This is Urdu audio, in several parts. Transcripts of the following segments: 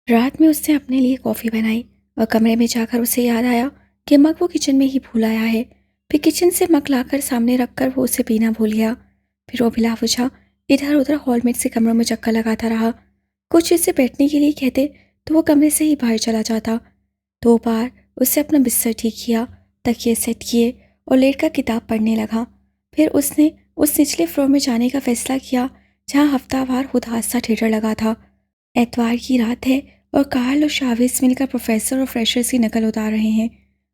رات میں اس نے اپنے لیے کافی بنائی اور کمرے میں جا کر اسے یاد آیا کہ مگ وہ کچن میں ہی بھول آیا ہے۔ پھر کچن سے مگ لا کر سامنے رکھ کر وہ اسے پینا بھول گیا۔ پھر وہ بلا وجہ ادھر ادھر ہال میٹ سے کمروں میں چکر لگاتا رہا۔ کچھ اسے بیٹھنے کے لیے کہتے تو وہ کمرے سے ہی باہر چلا جاتا۔ 2 بار اس نے اپنا بستر ٹھیک کیا، تکیے سیٹ کیے اور لیٹ کر کتاب پڑھنے لگا۔ پھر اس نے اس نچلے فلور میں جانے کا فیصلہ کیا جہاں ہفتہ وار خود حادثہ تھیٹر لگا تھا۔ اتوار کی رات ہے اور کارل اور شاویز مل کر پروفیسر اور فریشرز کی نقل اتار رہے ہیں۔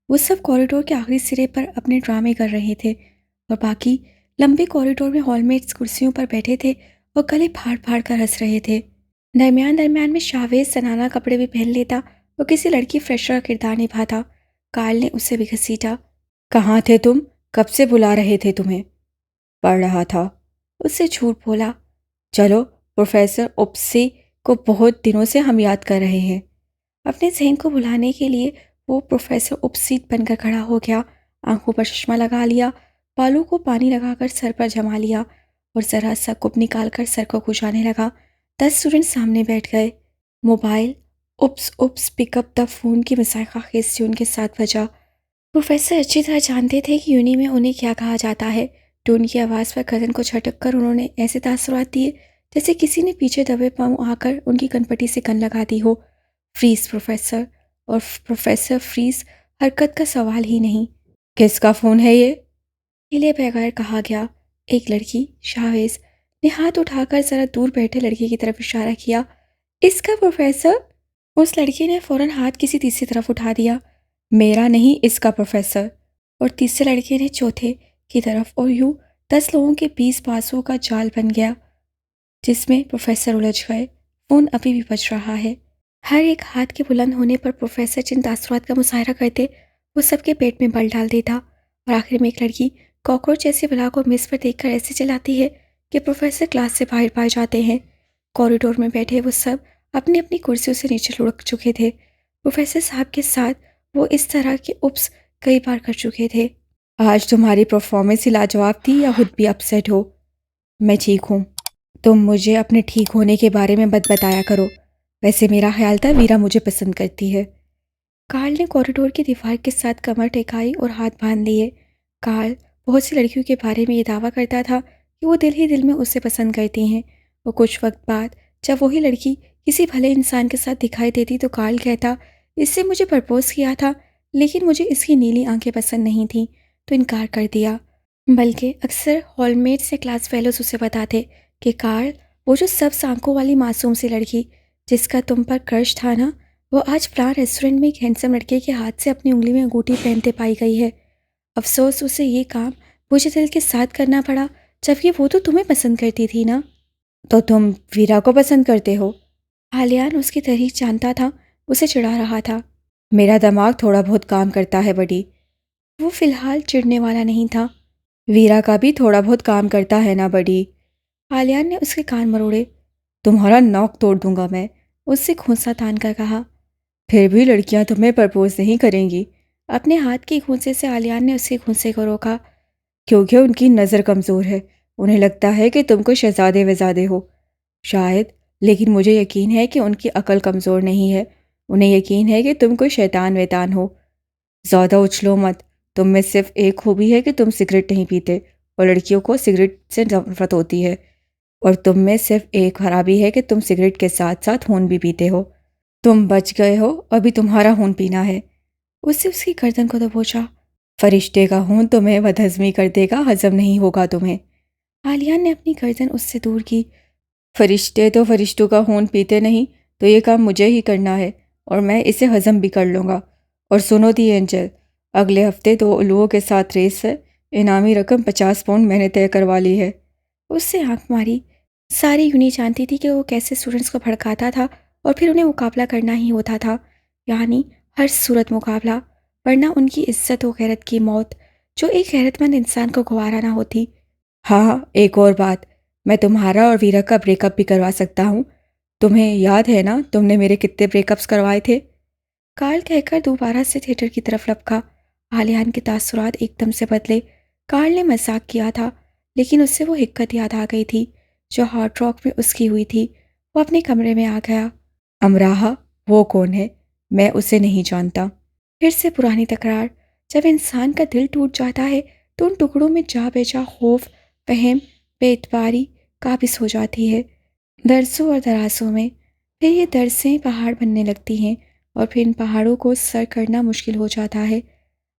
وہ سب کوریڈور کے آخری سرے پر اپنے ڈرامے کر رہے تھے اور باقی لمبے کوریڈور میں ہال میٹس کرسیوں پر بیٹھے تھے اور گلے پھاڑ پھاڑ کر ہنس رہے تھے۔ درمیان میں شاویز زنانہ کپڑے بھی پہن لیتا اور کسی لڑکی فریشر کا کردار نبھاتا۔ کارل نے اسے بھی گھسیٹا۔ کہاں تھے تم؟ کب سے بلا رہے تھے تمہیں؟ پڑھ رہا تھا۔ اس سے جھوٹ بولا۔ چلو، پروفیسر اوپسی کو بہت دنوں سے ہم یاد کر رہے ہیں۔ اپنے ذہن کو بھلانے کے لیے وہ پروفیسر اوپسیٹ بن کر کھڑا ہو گیا، آنکھوں پر چشمہ لگا لیا، بالوں کو پانی لگا کر سر پر جما لیا اور ذرا سا کپ نکال کر سر کو کھجانے لگا۔ 10 اسٹوڈنٹ سامنے بیٹھ گئے۔ Mobile Opus pick up the phone کی مذائقہ خیز ٹیون کے ساتھ بجا۔ پروفیسر اچھی طرح جانتے تھے کہ یونی میں انہیں کیا کہا جاتا ہے۔ ٹون کی آواز پر گردن کو جھٹک کر انہوں نے ایسے تاثرات دیے جیسے کسی نے پیچھے دبے پاؤں آ کر ان کی کنپٹی سے گن لگا دی ہو۔ فریز پروفیسر، اور پروفیسر فریز حرکت کا سوال ہی نہیں۔ کس کا فون ہے یہ؟ ہلے بغیر کہا گیا۔ ایک لڑکی، شاویز نے ہاتھ اٹھا کر ذرا دور بیٹھے لڑکی کی طرف اشارہ کیا۔ اس کا پروفیسر؟ اس لڑکی نے فوراً ہاتھ کسی تیسری طرف اٹھا دیا۔ میرا نہیں، اس کا پروفیسر۔ اور تیسرے لڑکے نے چوتھے کی طرف، اور یوں 10 لوگوں کے 20 بازوؤں کا جال بن گیا جس میں پروفیسر الجھ گئے۔ فون ابھی بھی بج رہا ہے۔ ہر ایک ہاتھ کے بلند ہونے پر پروفیسر جن تاثرات کا مظاہرہ کرتے وہ سب کے پیٹ میں بل ڈال دیتا، اور آخر میں ایک لڑکی کاکروچ جیسی بلا کو میز پر دیکھ کر ایسے چلاتی ہے کہ پروفیسر کلاس سے باہر پائے جاتے ہیں۔ کوریڈور میں بیٹھے وہ سب اپنی اپنی کرسیوں سے نیچے لڑک چکے تھے۔ پروفیسر صاحب کے ساتھ وہ اس طرح کے اوپس کئی بار کر چکے تھے۔ آج تمہاری پرفارمنس ہی لاجواب تھی یا خود بھی اپسیٹ ہو؟ میں ٹھیک ہوں۔ تم مجھے اپنے ٹھیک ہونے کے بارے میں بتایا کرو۔ ویسے میرا خیال تھا ویرا مجھے پسند کرتی ہے۔ کارل نے کوریڈور کی دیوار کے ساتھ کمر ٹیکائی اور ہاتھ باندھ لیے۔ کارل بہت سی لڑکیوں کے بارے میں یہ دعویٰ کرتا تھا کہ وہ دل ہی دل میں اسے پسند کرتی ہیں، اور کچھ وقت بعد جب وہی لڑکی کسی بھلے انسان کے ساتھ دکھائی دیتی تو کارل کہتا، اس سے مجھے پرپوز کیا تھا لیکن مجھے اس کی نیلی آنکھیں پسند نہیں تھیں تو انکار کر دیا۔ بلکہ اکثر ہال میٹس یا کلاس فیلوز اسے بتاتے کہ کارل، وہ جو سبز آنکھوں والی معصوم سی لڑکی جس کا تم پر کرش تھا نا، وہ آج فلاں ریسٹورنٹ میں ایک ہینڈسم لڑکے کے ہاتھ سے اپنی انگلی میں انگوٹھی پہنتے پائی گئی ہے۔ افسوس اسے یہ کام مجھے دل کے ساتھ کرنا پڑا جبکہ وہ تو تمہیں پسند کرتی تھی نا۔ تو تم ویرا کو پسند کرتے ہو؟ حالیان اس کی تحریک جانتا تھا، اسے چڑھا رہا تھا۔ میرا دماغ تھوڑا بہت کام کرتا ہے بڑی۔ وہ فی الحال چڑھنے والا نہیں تھا۔ ویرا کا بھی تھوڑا بہت کام کرتا ہے نا بڑی۔ حالیان نے اس کے کان مروڑے۔ تمہارا ناک توڑ دوں گا میں۔ اس سے کھونسا تان کر کہا۔ پھر بھی لڑکیاں تمہیں پرپوز نہیں کریں گی۔ اپنے ہاتھ کی کھونسے سے حالیان نے اس کے کھونسے کو روکا۔ کیونکہ ان کی نظر کمزور ہے، انہیں لگتا ہے کہ تم کو شہزادے وزادے ہو۔ شاید، لیکن مجھے یقین ہے کہ ان کی عقل کمزور نہیں ہے، انہیں یقین ہے کہ تم کو شیطان ویتان ہو۔ زیادہ اچھلو مت، تم میں صرف ایک خوبی ہے کہ تم سگریٹ نہیں پیتے اور لڑکیوں کو سگریٹ سے نفرت ہوتی ہے، اور تم میں صرف ایک خرابی ہے کہ تم سگریٹ کے ساتھ ساتھ خون بھی پیتے ہو۔ تم بچ گئے ہو، ابھی تمہارا خون پینا ہے۔ اس سے اس کی گردن کو دبوچا۔ فرشتے کا خون تمہیں بدہضمی کر دے گا، ہضم نہیں ہوگا تمہیں۔ حالیان نے اپنی گردن اس سے دور کی۔ فرشتے تو فرشتوں کا خون پیتے نہیں، تو یہ کام مجھے ہی کرنا ہے اور میں اسے ہضم بھی کر لوں گا۔ اور سنو دی اینجل، اگلے ہفتے 2 الوؤں کے ساتھ ریس ہے، انعامی رقم 50 پاؤنڈ میں نے طے کروا لی ہے۔ اس سے آنکھ ماری۔ ساری یونی جانتی تھی کہ وہ کیسے اسٹوڈنٹس کو بھڑکاتا تھا اور پھر انہیں مقابلہ کرنا ہی ہوتا تھا، یعنی ہر صورت مقابلہ، ورنہ ان کی عزت و غیرت کی موت جو ایک غیرت مند انسان کو گوارا نہ ہوتی۔ ہاں، ایک اور بات، میں تمہارا اور ویرا کا بریک اپ بھی کروا سکتا ہوں۔ تمہیں یاد ہے نا تم نے میرے کتنے بریک اپس کروائے تھے؟ کارل کہہ کر دوبارہ سے تھیٹر کی طرف لپکا۔ حالیان کے تاثرات ایک دم سے بدلے۔ کارل نے مذاق کیا تھا لیکن اس سے وہ حقیقت یاد آ گئی تھی جو ہارڈ راک میں اس کی ہوئی تھی۔ وہ اپنے کمرے میں آ گیا۔ امراحہ، وہ کون ہے؟ میں اسے نہیں جانتا۔ پھر سے پرانی تکرار۔ جب انسان کا دل ٹوٹ جاتا ہے تو ان ٹکڑوں میں جا بجا خوف، وہم، بے اعتباری قابض ہو جاتی ہے، درسوں اور دراسوں میں۔ پھر یہ درسیں پہاڑ بننے لگتی ہیں اور پھر ان پہاڑوں کو سر کرنا مشکل ہو جاتا ہے۔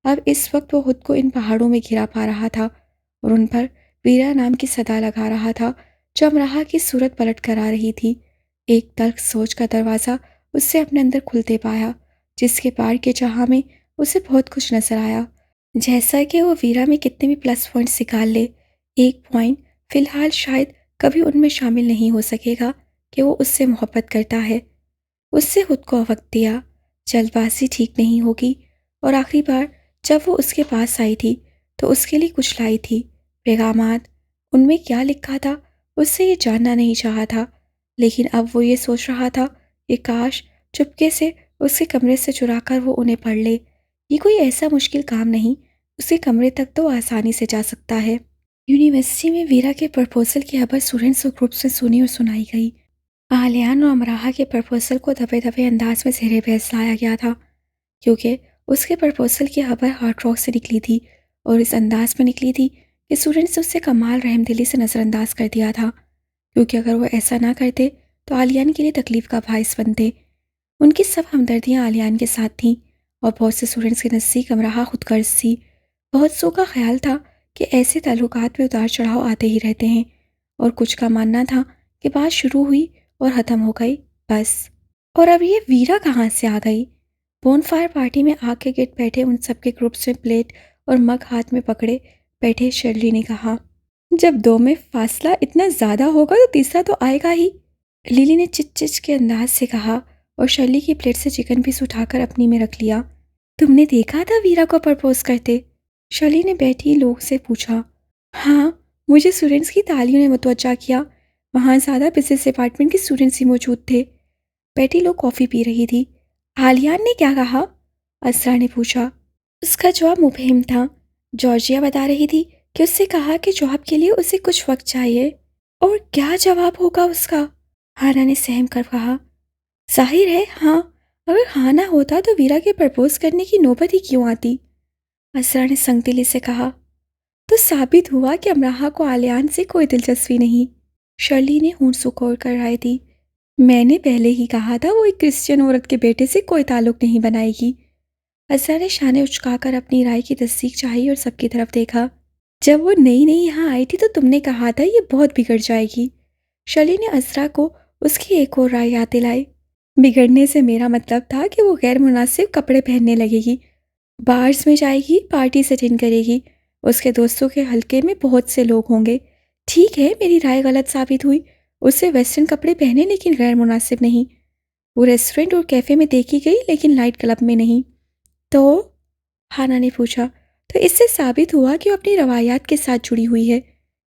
اب اس وقت وہ خود کو ان پہاڑوں میں گھرا پا رہا تھا اور ان پر ویرا نام کی صدا لگا رہا تھا جو امراہ کی صورت پلٹ کر آ رہی تھی۔ ایک تلخ سوچ کا دروازہ اس سے اپنے اندر کھلتے پایا جس کے پار کے جہاں میں اسے بہت کچھ نظر آیا۔ جیسا کہ وہ ویرا میں کتنے بھی پلس پوائنٹس نکال لے، ایک پوائنٹ فی الحال شاید کبھی ان میں شامل نہیں ہو سکے گا کہ وہ اس سے محبت کرتا ہے۔ اس سے خود کو وقت دیا، جلد بازی ٹھیک نہیں ہوگی، اور آخری بار جب وہ اس کے پاس آئی تھی تو اس کے لیے کچھ لائی تھی، پیغامات۔ ان میں کیا لکھا تھا اس سے یہ جاننا نہیں چاہا تھا، لیکن اب وہ یہ سوچ رہا تھا کہ کاش چپکے سے اس کے کمرے سے چرا کر وہ انہیں پڑھ لے۔ یہ کوئی ایسا مشکل کام نہیں، اس کے کمرے تک تو آسانی سے جا سکتا ہے۔ یونیورسٹی میں ویرا کے پرپوزل کی خبر اسٹوڈنٹس اور گروپس میں سنی اور سنائی گئی۔ آلیان اور امراہ کے پرپوزل کو دبے دبے انداز میں زیر بحث لایا گیا تھا، کیونکہ اس کے پرپوزل کی خبر ہارڈ راک سے نکلی تھی اور اس انداز میں نکلی تھی کہ اسٹوڈنٹس نے اسے کمال رحم دلی سے نظر انداز کر دیا تھا، کیونکہ اگر وہ ایسا نہ کرتے تو آلیان کے لیے تکلیف کا باعث بنتے۔ ان کی سب ہمدردیاں آلیان کے ساتھ تھیں اور بہت سے اسٹوڈنٹس کے نزدیک امراہ خود غرض تھی۔ بہت سو کا خیال تھا کہ ایسے تعلقات میں اتار چڑھاؤ آتے ہی رہتے ہیں، اور کچھ کا ماننا تھا کہ بات شروع ہوئی اور ختم ہو گئی بس۔ اور اب یہ ویرا کہاں سے آ گئی؟ بون فائر پارٹی میں آگ کے گرد بیٹھے ان سب کے گروپس میں پلیٹ اور مگ ہاتھ میں پکڑے بیٹھے شرلی نے کہا، جب دو میں فاصلہ اتنا زیادہ ہوگا تو تیسرا تو آئے گا ہی۔ لیلی نے چچ چچ کے انداز سے کہا اور شرلی کی پلیٹ سے چکن پیس اٹھا کر اپنی میں رکھ لیا۔ تم نے دیکھا تھا ویرا کو پرپوز کرتے؟ شرلی نے بیٹھی لوگ سے پوچھا۔ ہاں، مجھے اسٹوڈنٹس کی تالیوں نے متوجہ کیا، وہاں زیادہ بزنس ڈپارٹمنٹ کے اسٹوڈنٹس ہی موجود تھے۔ بیٹی لوگ کافی پی رہی تھی۔ آلیان نے کیا کہا؟ اسرا نے پوچھا۔ اس کا جواب مبہم تھا۔ جارجیا بتا رہی تھی کہ اس سے کہا کہ جواب کے لیے اسے کچھ وقت چاہیے۔ اور کیا جواب ہوگا اس کا؟ ہانا نے سہم کر کہا۔ ظاہر ہے ہاں، اگر ہاں نہ ہوتا تو ویرا کے پرپوز کرنے کی نوبت ہی کیوں آتی؟ اسرا نے سنگ دلی سے کہا۔ تو ثابت ہوا کہ امراہ کو آلیان سے کوئی دلچسپی نہیں۔ شرلی نے ہونٹ سکوڑ کر رائے دی۔ میں نے پہلے ہی کہا تھا وہ ایک کرسچین عورت کے بیٹے سے کوئی تعلق نہیں بنائے گی۔ اسرا نے شانے اچکا کر اپنی رائے کی تصدیق چاہی اور سب کی طرف دیکھا۔ جب وہ نئی نئی یہاں آئی تھی تو تم نے کہا تھا یہ بہت بگڑ جائے گی۔ شرلی نے اسرا کو اس کی ایک اور رائے یاد دلائی۔ بگڑنے سے میرا مطلب تھا کہ وہ غیر مناسب کپڑے پہننے لگے گی، بارز میں جائے گی، پارٹی اٹینڈ کرے گی، اس کے دوستوں کے حلقے میں بہت سے لوگ ہوں گے۔ ٹھیک ہے، میری رائے غلط ثابت ہوئی، اسے ویسٹرن کپڑے پہنے لیکن غیر مناسب نہیں۔ وہ ریسٹورنٹ اور کیفے میں دیکھی گئی لیکن نائٹ کلب میں نہیں۔ تو ہانا نے پوچھا۔ تو اس سے ثابت ہوا کہ وہ اپنی روایات کے ساتھ جڑی ہوئی ہے۔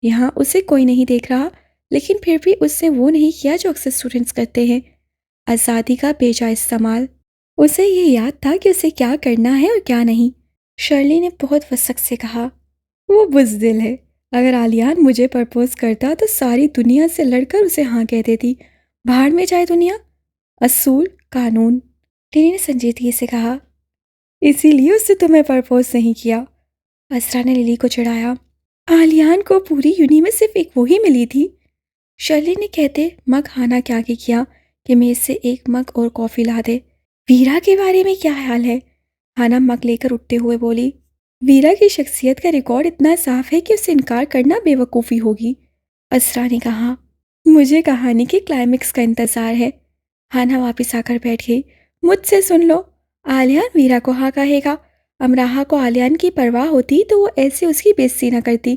یہاں اسے کوئی نہیں دیکھ رہا، لیکن پھر بھی اس نے وہ نہیں کیا جو اکثر اسٹوڈنٹس کرتے ہیں، آزادی کا بے جا استعمال۔ اسے یہ یاد تھا کہ اسے کیا کرنا ہے اور کیا نہیں۔ شرلی نے بہت وسعت سے کہا، وہ بزدل ہے۔ اگر آلیان مجھے پرپوز کرتا تو ساری دنیا سے لڑ کر اسے ہاں کہہ دیتی۔ بھاڑ میں جائے دنیا، اصول، قانون۔ لیلی نے سنجیدگی سے کہا، اسی لیے اس نے تمہیں پرپوز نہیں کیا۔ اسرا نے لیلی کو چڑھایا۔ آلیان کو پوری یونی میں صرف ایک وہی ملی تھی۔ شرلی نے کہتے مگ ہانا کے آگے کیا کہ میز سے ایک مگ اور کافی لا دے۔ ویرا کے بارے میں کیا خیال ہے؟ ہانا مگ لے کر اٹھتے ہوئے بولی، ویرا کی شخصیت کا ریکارڈ اتنا صاف ہے کہ اسے انکار کرنا بے وقوفی ہوگی۔ اسرا نے کہا، مجھے کہانی کے کلائمیکس کا انتظار ہے۔ ہانا واپس آ کر بیٹھ گئی۔ مجھ سے سن لو، آلیان ویرا کو ہاں کہے گا۔ امراہ کو آلیان کی پرواہ ہوتی تو وہ ایسے اس کی بے عزتی نہ کرتی۔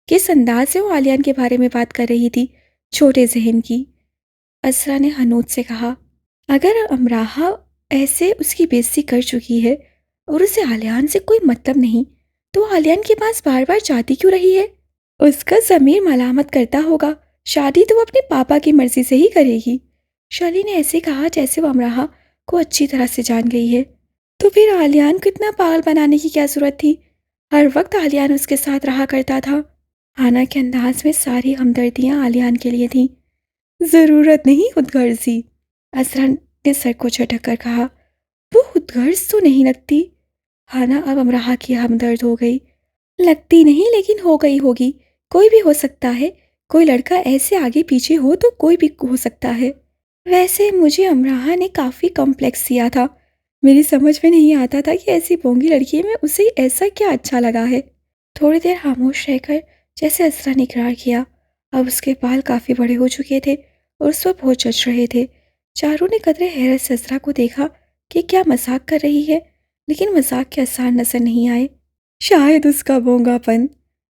کس انداز سے وہ آلیان کے بارے میں بات کر رہی تھی، چھوٹے ذہن کی۔ اسرا نے حنوت سے کہا، اگر امراہ ایسے اس کی بے عزتی کر چکی ہے اور اسے آلیان سے کوئی مطلب نہیں تو وہ آلیان کے پاس بار بار جاتی کیوں رہی ہے؟ اس کا ضمیر ملامت کرتا ہوگا۔ شادی تو وہ اپنے پاپا کی مرضی سے ہی کرے گی۔ شرلی نے ایسے کہا جیسے وہ امراہ کو اچھی طرح سے جان گئی ہے۔ تو پھر آلیان کو اتنا پاگل بنانے کی کیا ضرورت تھی؟ ہر وقت آلیان اس کے ساتھ رہا کرتا تھا۔ ہانا کے انداز میں ساری ہمدردیاں آلیان کے لیے تھیں۔ ضرورت نہیں، خود غرضی۔ اسرا نے سر کو جھٹک کر کہا، وہ خود غرض تو نہیں لگتی؟ ہانا اب امراہ کی ہمدرد ہو گئی۔ لگتی نہیں لیکن ہو گئی ہوگی، کوئی بھی ہو سکتا ہے، کوئی لڑکا ایسے آگے پیچھے ہو تو کوئی بھی ہو سکتا ہے۔ ویسے مجھے امراہ نے کافی کمپلیکس دیا تھا، میری سمجھ میں نہیں آتا تھا کہ ایسی بونگی لڑکی میں اسے ایسا کیا اچھا لگا ہے۔ تھوڑی دیر خاموش رہ کر جیسے اسرا نے اقرار کیا، اب اس کے بال کافی بڑے ہو چکے تھے اور اس پر بہت جچ رہے تھے۔ چاروں نے قدرے حیرت سے اسرا کو دیکھا کہ کیا مذاق کر رہی ہے، لیکن مذاق کے آثار نظر نہیں آئے۔ شاید اس کا بونگا پن،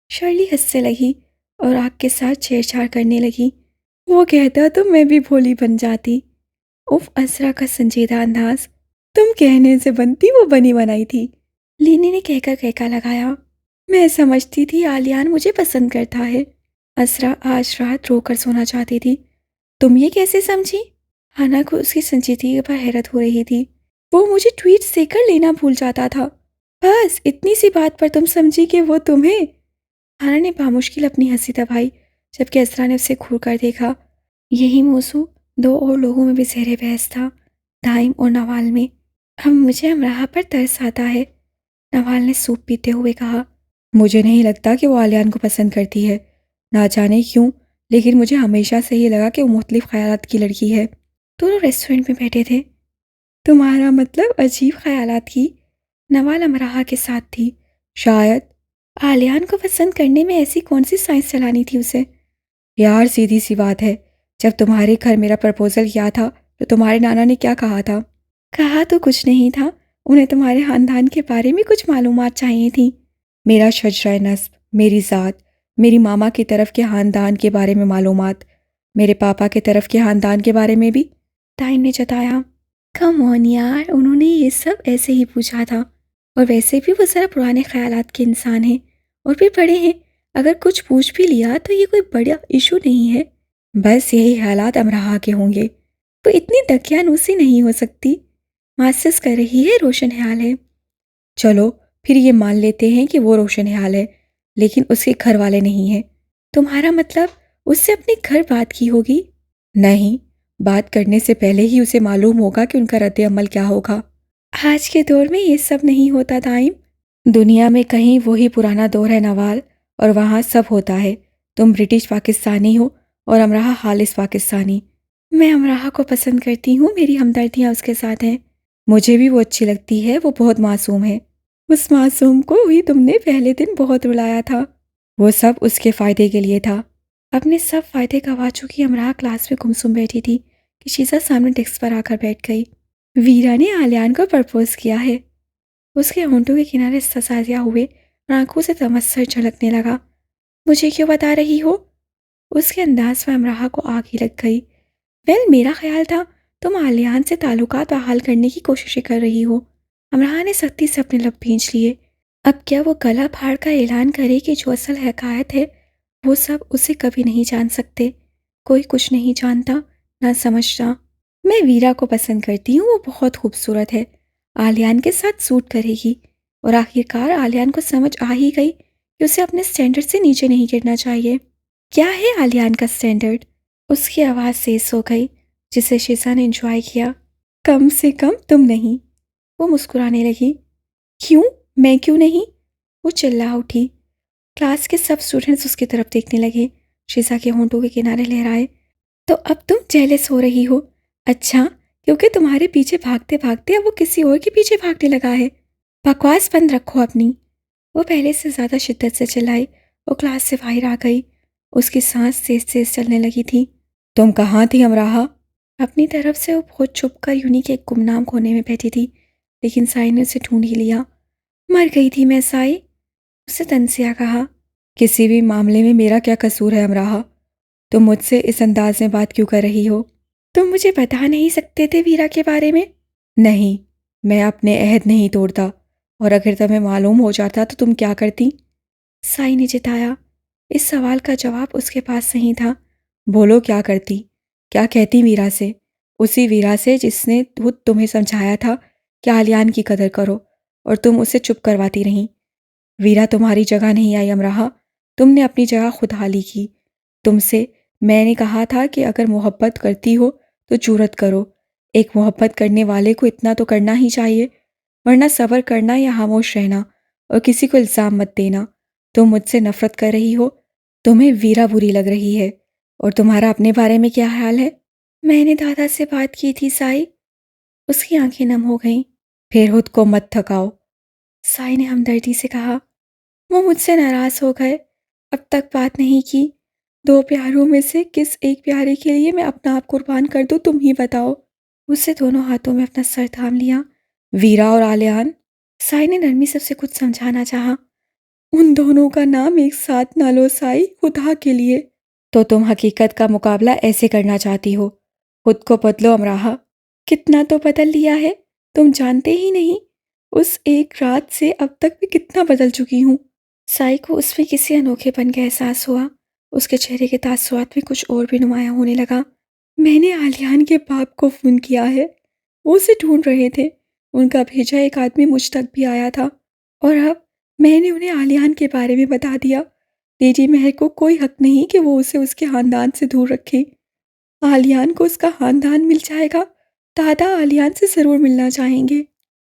شرلی ہنسنے لگی اور آگ کے ساتھ چھیڑ چھاڑ کرنے لگی۔ وہ کہتا تو میں بھی بھولی بن جاتی۔ اف اسرا کا سنجیدہ انداز، تم کہنے سے بنتی وہ بنی بنائی تھی، لینی نے کہہ کر کہکا لگایا۔ میں سمجھتی تھی آلیان مجھے پسند کرتا ہے۔ اسرا آج رات رو کر سونا چاہتی تھی۔ تم یہ کیسے سمجھی؟ ہانا کو اس کی سنجیدگی پر حیرت ہو رہی تھی۔ وہ مجھے ٹویٹ دے کر لینا بھول جاتا تھا، بس اتنی سی بات پر تم سمجھی کہ وہ تمہیں؟ ہانا نے بامشکل اپنی ہنسی دبائی، جبکہ اسرا نے اسے گھور کر دیکھا۔ یہی موضوع دو اور لوگوں میں بھی زیر بحث تھا، دائم اور نوال میں۔ اب مجھے امراہ پر ترس آتا ہے، نوال نے سوپ پیتے ہوئے کہا۔ مجھے نہیں لگتا کہ وہ آلیان کو پسند کرتی ہے، نہ جانے کیوں، لیکن مجھے ہمیشہ سے یہ لگا کہ وہ مختلف خیالات کی لڑکی ہے۔ دونوں ریسٹورنٹ میں بیٹھے تھے۔ تمہارا مطلب عجیب خیالات کی؟ نوال امراہ کے ساتھ تھی۔ شاید۔ آلیان کو پسند کرنے میں ایسی کون سی سائنس چلانی تھی اسے؟ یار سیدھی سی بات ہے، جب تمہارے گھر میرا پرپوزل کیا تھا تو تمہارے نانا نے کیا کہا تھا؟ کہا تو کچھ نہیں تھا، انہیں تمہارے خاندان کے بارے میں کچھ معلومات چاہیے تھیں۔ میرا شجرہ نسب، میری ذات، میری ماما کی طرف کے خاندان کے بارے میں معلومات، میرے پاپا کے طرف کے خاندان کے بارے میں بھی۔ ٹائم نے جتایا۔ کم آن یار، انہوں نے یہ سب ایسے ہی پوچھا تھا، اور ویسے بھی وہ ذرا پرانے خیالات کے انسان ہیں اور بھی بڑے ہیں، اگر کچھ پوچھ بھی لیا تو یہ کوئی بڑا ایشو نہیں ہے۔ بس یہی خیالات امراہ کے ہوں گے۔ وہ اتنی دقیانوسی نہیں ہو سکتی، محسوس کر رہی ہے روشن خیال ہے۔ چلو پھر یہ مان لیتے ہیں کہ وہ روشن خیال ہے، لیکن اس کے گھر والے نہیں ہیں۔ تمہارا مطلب اس سے اپنے گھر بات کی ہوگی؟ نہیں، بات کرنے سے پہلے ہی اسے معلوم ہوگا کہ ان کا رد عمل کیا ہوگا۔ آج کے دور میں یہ سب نہیں ہوتا دائم۔ دنیا میں کہیں وہی پرانا دور ہے نوال، اور وہاں سب ہوتا ہے۔ تم برٹش پاکستانی ہو اور امراہ خالص پاکستانی۔ میں امراہ کو پسند کرتی ہوں، میری ہمدردیاں اس کے ساتھ ہیں۔ مجھے بھی وہ اچھی لگتی ہے، وہ بہت معصوم ہے۔ اس معصوم کو ہی تم نے پہلے دن بہت رلایا تھا۔ وہ سب اس کے فائدے کے لیے تھا۔ اپنے سب فائدے گوا چکی امراہ کلاس میں گمسم بیٹھی تھی کہ شیزا سامنے ڈیسک پر آ کر بیٹھ گئی۔ ویرا نے آلیان کو پرپوز کیا ہے۔ اس کے ہونٹوں کے کنارے سسازیا ہوئے اور آنکھوں سے تمسر جھلکنے لگا۔ مجھے کیوں بتا رہی ہو؟ اس کے انداز میں امراہ کو آگ ہی لگ گئی۔ ویل، میرا خیال تھا تم آلیان سے تعلقات بحال کرنے کی کوششیں کر رہی ہو۔ امراہ نے سختی سے اپنے لب بھینچ لیے۔ اب کیا وہ گلا پھاڑ کر اعلان کرے کہ جو اصل حقائق ہے وہ سب اسے کبھی نہیں جان سکتے؟ کوئی کچھ نہیں جانتا، نہ سمجھتا۔ میں ویرا کو پسند کرتی ہوں، وہ بہت خوبصورت ہے، آلیان کے ساتھ سوٹ کرے گی، اور آخرکار آلیان کو سمجھ آ ہی گئی کہ اسے اپنے سٹینڈرڈ سے نیچے نہیں گرنا چاہیے۔ کیا ہے آلیان کا سٹینڈرڈ؟ اس کی آواز تیز ہو گئی، جسے شیزا نے انجوائے کیا۔ کم سے کم تم نہیں۔ وہ مسکرانے لگی۔ کیوں؟ میں کیوں نہیں؟ وہ چلا اٹھی۔ کلاس کے سب اسٹوڈنٹس اس کی طرف دیکھنے لگے۔ شیزا کے ہونٹوں کے کنارے لہرائے۔ تو اب تم جیلس ہو رہی ہو؟ اچھا، کیونکہ تمہارے پیچھے بھاگتے بھاگتے اب وہ کسی اور کے پیچھے بھاگنے لگا ہے۔ بکواس بند رکھو اپنی۔ وہ پہلے سے زیادہ شدت سے چلائی اور کلاس سے باہر آ گئی۔ اس کی سانس تیز تیز چلنے لگی تھی۔ تم کہاں تھی امراہ؟ اپنی طرف سے وہ بہت چھپ کر یونی کے ایک گمنام کونے میں بیٹھی تھی، لیکن سائی نے اسے ڈھونڈ ہی لیا۔ مر گئی تھی میں سائی، اسے تنسیا کہا۔ کسی بھی معاملے میں میرا کیا قصور ہے امراہ؟ تم مجھ سے اس انداز میں بات کیوں کر رہی ہو؟ تم مجھے بتا نہیں سکتے تھے ویرا کے بارے میں؟ نہیں، میں اپنے عہد نہیں توڑتا، اور اگر تمہیں معلوم ہو جاتا تو تم کیا کرتی؟ سائی نے جتایا۔ اس سوال کا جواب اس کے پاس نہیں تھا۔ بولو، کیا کرتی؟ کیا کہتی ویرا سے؟ اسی ویرا سے جس نے خود تمہیں سمجھایا تھا کہ آلیان کی قدر کرو، اور تم اسے چپ کرواتی رہیں۔ ویرا تمہاری جگہ نہیں آئی امراہ، تم نے اپنی جگہ خود حالی کی۔ تم سے میں نے کہا تھا کہ اگر محبت کرتی ہو تو جرأت کرو، ایک محبت کرنے والے کو اتنا تو کرنا ہی چاہیے، ورنہ صبر کرنا یا خاموش رہنا اور کسی کو الزام مت دینا۔ تم مجھ سے نفرت کر رہی ہو، تمہیں ویرا بری لگ رہی ہے، اور تمہارا اپنے بارے میں کیا خیال ہے؟ میں نے دادا سے بات کی تھی سائی۔ اس کی آنکھیں نم ہو گئیں۔ پھر خود کو مت تھکاؤ۔ سائی نے ہمدردی سے کہا۔ وہ مجھ سے ناراض ہو گئے، اب تک بات نہیں کی۔ دو پیاروں میں سے کس ایک پیارے کے لیے میں اپنا آپ قربان کر دوں، تم ہی بتاؤ۔ اسے دونوں ہاتھوں میں اپنا سر تھام لیا۔ ویرا اور آلیان؟ سائی نے نرمی سے اسے کچھ سمجھانا چاہا۔ ان دونوں کا نام ایک ساتھ نہ لو سائی، خدا کے لیے۔ تو تم حقیقت کا مقابلہ ایسے کرنا چاہتی ہو؟ خود کو بدلو امراحہ۔ کتنا تو بدل لیا ہے، تم جانتے ہی نہیں۔ اس ایک رات سے اب تک میں کتنا بدل چکی ہوں۔ سائی کو اس میں کسی انوکھے پن کا احساس ہوا۔ اس کے چہرے کے تاثرات میں کچھ اور بھی نمایاں ہونے لگا۔ میں نے آلیان کے باپ کو فون کیا ہے، وہ اسے ڈھونڈ رہے تھے۔ ان کا بھیجا ایک آدمی مجھ تک بھی آیا تھا، اور اب میں نے انہیں آلیان کے بارے میں بتا دیا۔ لیڈی مہر کو کوئی حق نہیں کہ وہ اسے اس کے خاندان سے دور رکھے۔ آلیان کو اس کا خاندان مل جائے گا، دادا آلیان سے ضرور ملنا چاہیں گے۔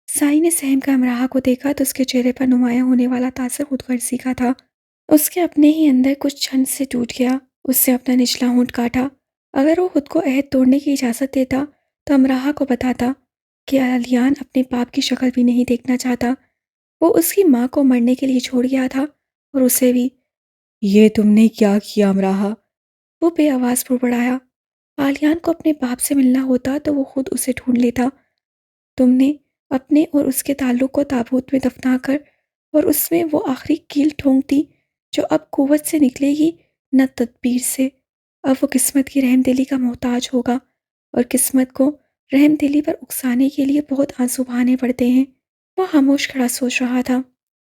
سائی نے سہم کا امراحہ کو دیکھا تو اس کے چہرے پر نمایاں ہونے والا تاثر خود غرضی کا تھا۔ اس کے اپنے ہی اندر کچھ چھن سے ٹوٹ گیا۔ اس سے اپنا نچلا ہونٹ کاٹا۔ اگر وہ خود کو عہد توڑنے کی اجازت دیتا تو امراحہ کو بتاتا کہ آلیان اپنے باپ کی شکل بھی نہیں دیکھنا چاہتا۔ وہ اس کی ماں کو مرنے کے لیے چھوڑ گیا تھا، اور اسے بھی۔ یہ تم نے کیا کیا امراحہ؟ وہ بے آواز بڑبڑایا۔ آلیان کو اپنے باپ سے ملنا ہوتا تو وہ خود اسے ڈھونڈ لیتا۔ تم نے اپنے اور اس کے تعلق کو تابوت میں دفنا کر اور اس میں وہ آخری کیل ٹھونک دی جو اب قوت سے نکلے گی نہ تدبیر سے۔ اب وہ قسمت کی رحم دلی کا محتاج ہوگا، اور قسمت کو رحم دلی پر اکسانے کے لیے بہت آنسو بہانے پڑتے ہیں۔ وہ خاموش کھڑا سوچ رہا تھا۔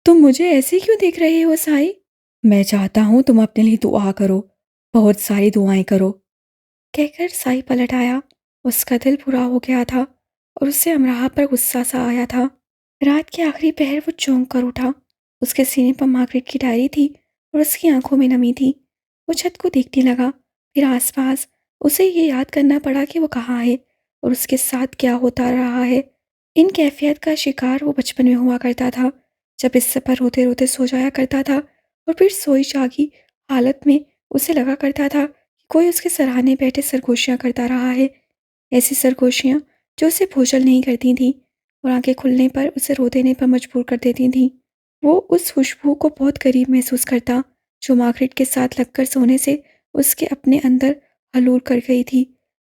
تم مجھے ایسے کیوں دیکھ رہے ہو سائی؟ میں چاہتا ہوں تم اپنے لیے دعا کرو، بہت ساری دعائیں کرو۔ کہہ کر سائی پلٹ آیا۔ اس کا دل برا ہو گیا تھا، اور اسے امراحہ پر غصہ سا آیا تھا۔ رات کے آخری پہر وہ چونک کر اٹھا۔ اس کے سینے پر مارگریٹ کی ڈائری تھی، اور اس کی آنکھوں میں نمی تھی۔ وہ چھت کو دیکھنے لگا، پھر آس پاس۔ اسے یہ یاد کرنا پڑا کہ وہ کہاں ہے اور اس کے ساتھ کیا ہوتا رہا ہے۔ ان کیفیت کا شکار وہ بچپن میں ہوا کرتا تھا، جب اس پر روتے روتے سو جایا کرتا تھا، اور پھر سوئی جاگی حالت میں اسے لگا کرتا تھا کہ کوئی اس کے سرہانے بیٹھے سرگوشیاں کرتا رہا ہے، ایسی سرگوشیاں جو اسے بوجھل نہیں کرتی تھیں اور آنکھیں کھلنے پر اسے رو دینے پر مجبور کر دیتی تھیں۔ وہ اس خوشبو کو بہت قریب محسوس کرتا جو مارگریٹ کے ساتھ لگ کر سونے سے اس کے اپنے اندر حلول کر گئی تھی،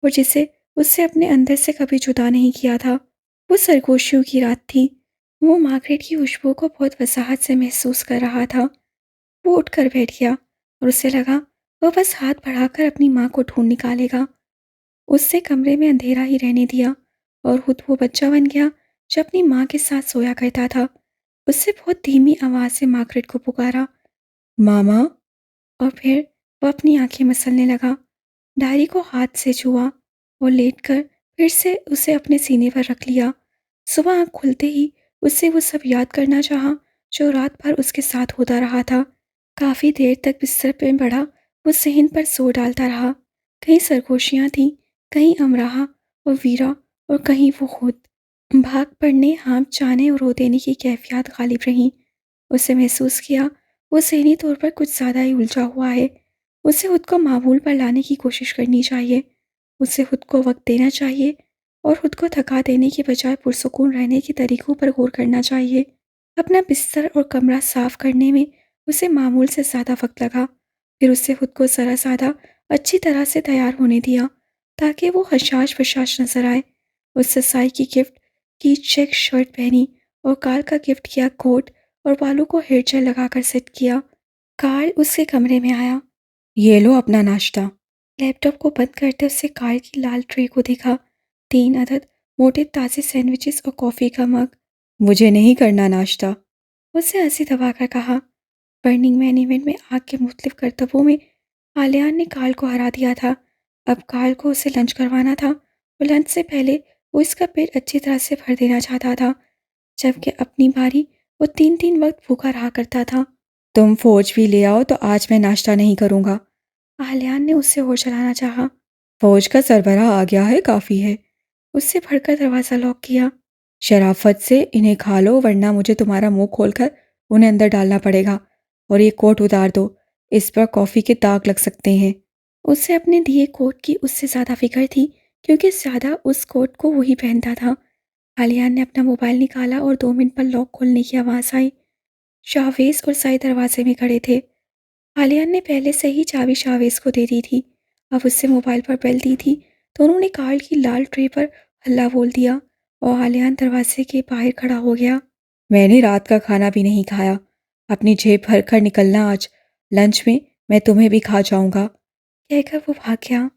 اور جسے اس سے اپنے اندر سے کبھی جدا نہیں کیا تھا۔ وہ سرگوشیوں کی رات تھی۔ وہ مارگریٹ کی خوشبو کو بہت وضاحت سے محسوس کر رہا تھا۔ وہ اٹھ کر بیٹھ گیا، اور اسے لگا وہ بس ہاتھ بڑھا کر اپنی ماں کو ڈھونڈ نکالے گا۔ اس سے کمرے میں اندھیرا ہی رہنے دیا، اور خود وہ بچہ بن گیا جو اپنی ماں کے ساتھ سویا کرتا تھا۔ اس سے بہت دھیمی آواز سے مارگریٹ کو پکارا، ماما۔ اور پھر وہ اپنی آنکھیں مسلنے لگا، ڈائری کو ہاتھ سے چھوا اور لیٹ کر پھر سے اسے اپنے سینے پر رکھ لیا۔ صبح آنکھ کھلتے ہی اسے وہ سب یاد کرنا چاہا جو رات بھر اس کے ساتھ ہوتا رہا تھا۔ کافی دیر تک بستر پہ پڑا وہ ذہن پر زور ڈالتا رہا۔ کہیں سرگوشیاں تھیں، کہیں امراحہ اور ویرا، اور کہیں وہ خود۔ بھاگ پڑنے، ہانپ جانے اور رو دینے کی کیفیات غالب رہیں۔ اسے محسوس کیا وہ ذہنی طور پر کچھ زیادہ ہی الجھا ہوا ہے۔ اسے خود کو معمول پر لانے کی کوشش کرنی چاہیے۔ اسے خود کو وقت دینا چاہیے، اور خود کو تھکا دینے کی بجائے پرسکون رہنے کے طریقوں پر غور کرنا چاہیے۔ اپنا بستر اور کمرہ صاف کرنے میں اسے معمول سے زیادہ وقت لگا۔ پھر اسے خود کو ذرا زیادہ اچھی طرح سے تیار ہونے دیا تاکہ وہ حشاش وشاش نظر آئے۔ اس سے سائی کی گفٹ کی چیک شرٹ پہنی، اور کارل کا گفٹ کیا کوٹ اور بالوں کو ہیئر جیل لگا کر سیٹ کیا۔ کارل اس کے کمرے میں آیا۔ یہ لو اپنا ناشتہ۔ لیپ ٹاپ کو بند کرتے اس سے کارل کی لال ٹرے کو دیکھا، 3 عدد موٹے تازے سینڈوچز اور کافی کا مگ۔ مجھے نہیں کرنا ناشتہ۔ اسے ہنسی دبا کر کہا۔ برننگ مین ایونٹ میں آگ کے مختلف کرتبوں میں آلیان نے کارل کو ہرا دیا تھا۔ اب کارل کو اسے لنچ کروانا تھا، اور لنچ سے پہلے وہ اس کا پیٹ اچھی طرح سے بھر دینا چاہتا تھا، جبکہ اپنی باری وہ 3 وقت بھوکا رہا کرتا تھا۔ تم فوج بھی لے آؤ تو آج میں ناشتہ نہیں کروں گا۔ آلیان نے اس سے اور چلانا چاہا۔ فوج کا سربراہ آ گیا ہے، کافی ہے۔ اس سے بڑھ کر دروازہ لاک کیا۔ شرافت سے انہیں کھا لو ورنہ مجھے تمہارا منہ کھول کر انہیں اندر ڈالنا پڑے گا، اور یہ کوٹ اتار دو، اس پر کافی کے داغ لگ سکتے ہیں۔ اسے اپنے دیے کوٹ کی اس سے زیادہ فکر تھی کیونکہ زیادہ اس کوٹ کو وہی پہنتا تھا۔ عالیان نے اپنا موبائل نکالا اور 2 منٹ پر لاک کھولنے کی آواز آئی۔ شاویز اور سائی دروازے میں کھڑے تھے۔ عالیان نے پہلے سے ہی چابی شاویز کو دے دی تھی، اب اس سے موبائل پر بیل دی تھی تو انہوں نے کارل کی لال ٹرے پر ہلا بول دیا اور عالیان دروازے کے باہر کھڑا ہو گیا۔ میں نے رات کا کھانا بھی نہیں کھایا، اپنی جیب بھر کر نکلنا آج، لنچ میں تمہیں بھی کھا جاؤں گا، کہہ کر وہ بھاگ گیا۔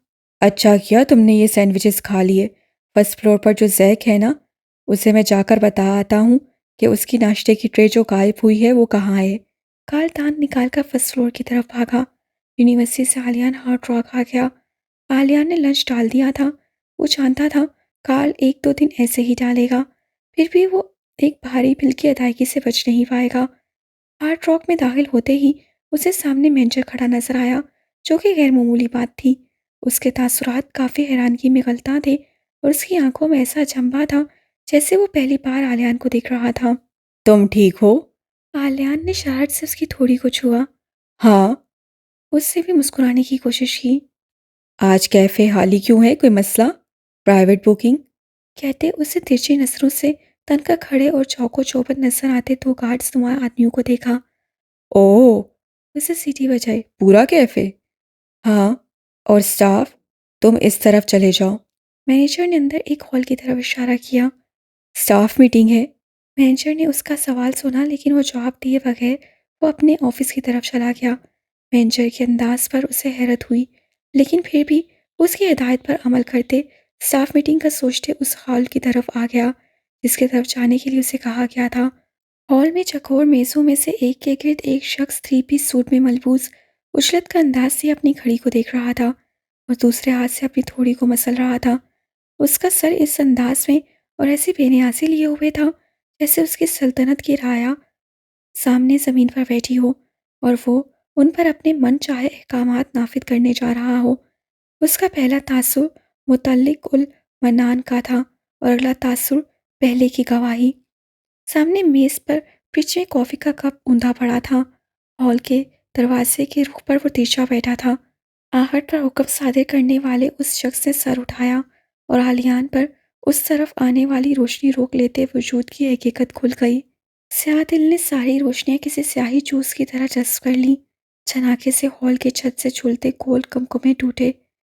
اچھا کیا تم نے یہ سینڈوچز کھا لیے، فرسٹ فلور پر جو زیک ہے نا، اسے میں جا کر بتا آتا ہوں کہ اس کی ناشتے کی ٹرے جو غائب ہوئی ہے وہ کہاں ہے۔ کارل دانت نکال کر فرسٹ فلور کی طرف بھاگا۔ یونیورسٹی سے عالیان ہارڈ راک آ گیا۔ عالیان نے لنچ ڈال دیا تھا، وہ جانتا تھا کارل 1-2 دن ایسے ہی ڈالے گا، پھر بھی وہ ایک بھاری بل کی ادائیگی سے بچ نہیں پائے گا۔ ہارڈ راک میں داخل ہوتے ہی اسے سامنے مینیجر کھڑا نظر آیا، جو کہ غیر معمولی بات تھی۔ اس کے تاثرات کافی حیرانگی میں غلطاں تھے اور اس کی آنکھوں میں ایسا جمبا تھا جیسے وہ پہلی بار عالیان کو دیکھ رہا تھا۔ تم ٹھیک ہو؟ عالیان نے شرارت سے اس کی تھوڑی کو چھوا۔ ہاں۔ اس سے بھی مسکرانے کی کوشش کی۔ آج کیفے خالی کیوں ہے، کوئی مسئلہ؟ Private booking? کہتے اسے ترچھی نظروں سے تن کر کھڑے اور چوکو چوبند نظر آتے 2 گارڈز نما آدمیوں کو دیکھا۔ اوہ، اسے سیٹی بجائی۔ پورا کیفے؟ ہاں، اور سٹاف؟ تم اس طرف چلے جاؤ۔ مینیجر نے اندر ایک ہال کی طرف اشارہ کیا۔ سٹاف میٹنگ ہے۔ مینیجر نے اس کا سوال سنا لیکن وہ جواب دیے بغیر وہ اپنے آفس کی طرف چلا گیا۔ مینیجر کے انداز پر اسے حیرت ہوئی لیکن پھر بھی اس کی ہدایت پر عمل کرتے سٹاف میٹنگ کا سوچتے اس ہال کی طرف آ گیا جس کی طرف جانے کے لیے اسے کہا گیا تھا۔ ہال میں چکور میزوں میں سے ایک کے گرد ایک شخص 3 پیس سوٹ میں ملبوس اجلت کا انداز سے اپنی گھڑی کو دیکھ رہا تھا اور دوسرے ہاتھ سے اپنی تھوڑی کو مسل رہا تھا۔ اس کا سر اس انداز میں اور ایسی بے نیازی لیے ہوئے تھا جیسے اس کی سلطنت کی رعایا سامنے زمین پر بیٹھی ہو اور وہ ان پر اپنے من چاہے احکامات نافذ کرنے جا رہا ہو۔ اس کا پہلا تاثر متعلق المنان کا تھا اور اگلا تاثر پہلے کی گواہی۔ سامنے میز پر فریج میں کافی کا کپ اوندا پڑا تھا۔ ہال کے دروازے کے رخ پر وہ تیرچا بیٹھا تھا۔ آہٹ پر حکم صادر کرنے والے اس شخص نے سر اٹھایا اور عالیان پر اس طرف آنے والی روشنی روک لیتے وجود کی حقیقت کھل گئی۔ سیاہ دل نے ساری روشنیاں کسی سیاہی جوس کی طرح جذب کر لیں۔ چھناکے سے ہال کے چھت سے جھولتے گول کمکمے ٹوٹے۔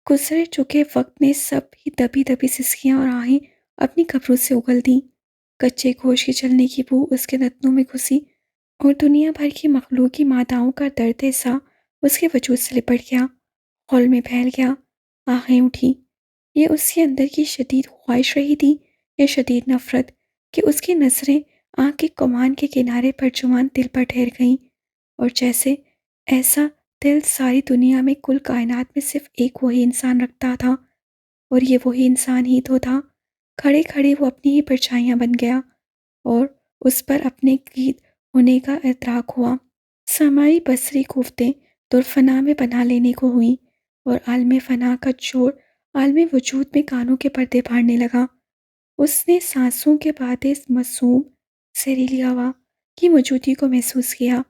گزرے چکے وقت نے سب ہی دبی دبی سسکیاں اور آہیں اپنی قبروں سے اگل دیں۔ کچے گوشت کی جلنے کی بو اس کے نتنوں میں گھسی اور دنیا بھر کی مخلوقی ماداؤں کا درد سا اس کے وجود سے لپٹ گیا، ہال میں پھیل گیا۔ آہیں اٹھی۔ یہ اس کے اندر کی شدید خواہش رہی تھی یا شدید نفرت کہ اس کی نظریں آنکھ کے کمان کے کنارے پر جمان دل پر ٹھہر گئیں اور جیسے ایسا دل ساری دنیا میں کل کائنات میں صرف ایک وہی انسان رکھتا تھا اور یہ وہی انسان ہی تو تھا۔ کھڑے کھڑے وہ اپنی ہی پرچھائیاں بن گیا اور اس پر اپنے قید ہونے کا ادراک ہوا۔ سماعی بصری قوتیں دور فنا میں بنا لینے کو ہوئیں اور عالم فنا کا جوڑ عالم وجود میں کانوں کے پردے پھاڑنے لگا۔ اس نے سانسوں کے بعد معصوم زہریلی ہوا کی موجودگی کو محسوس کیا۔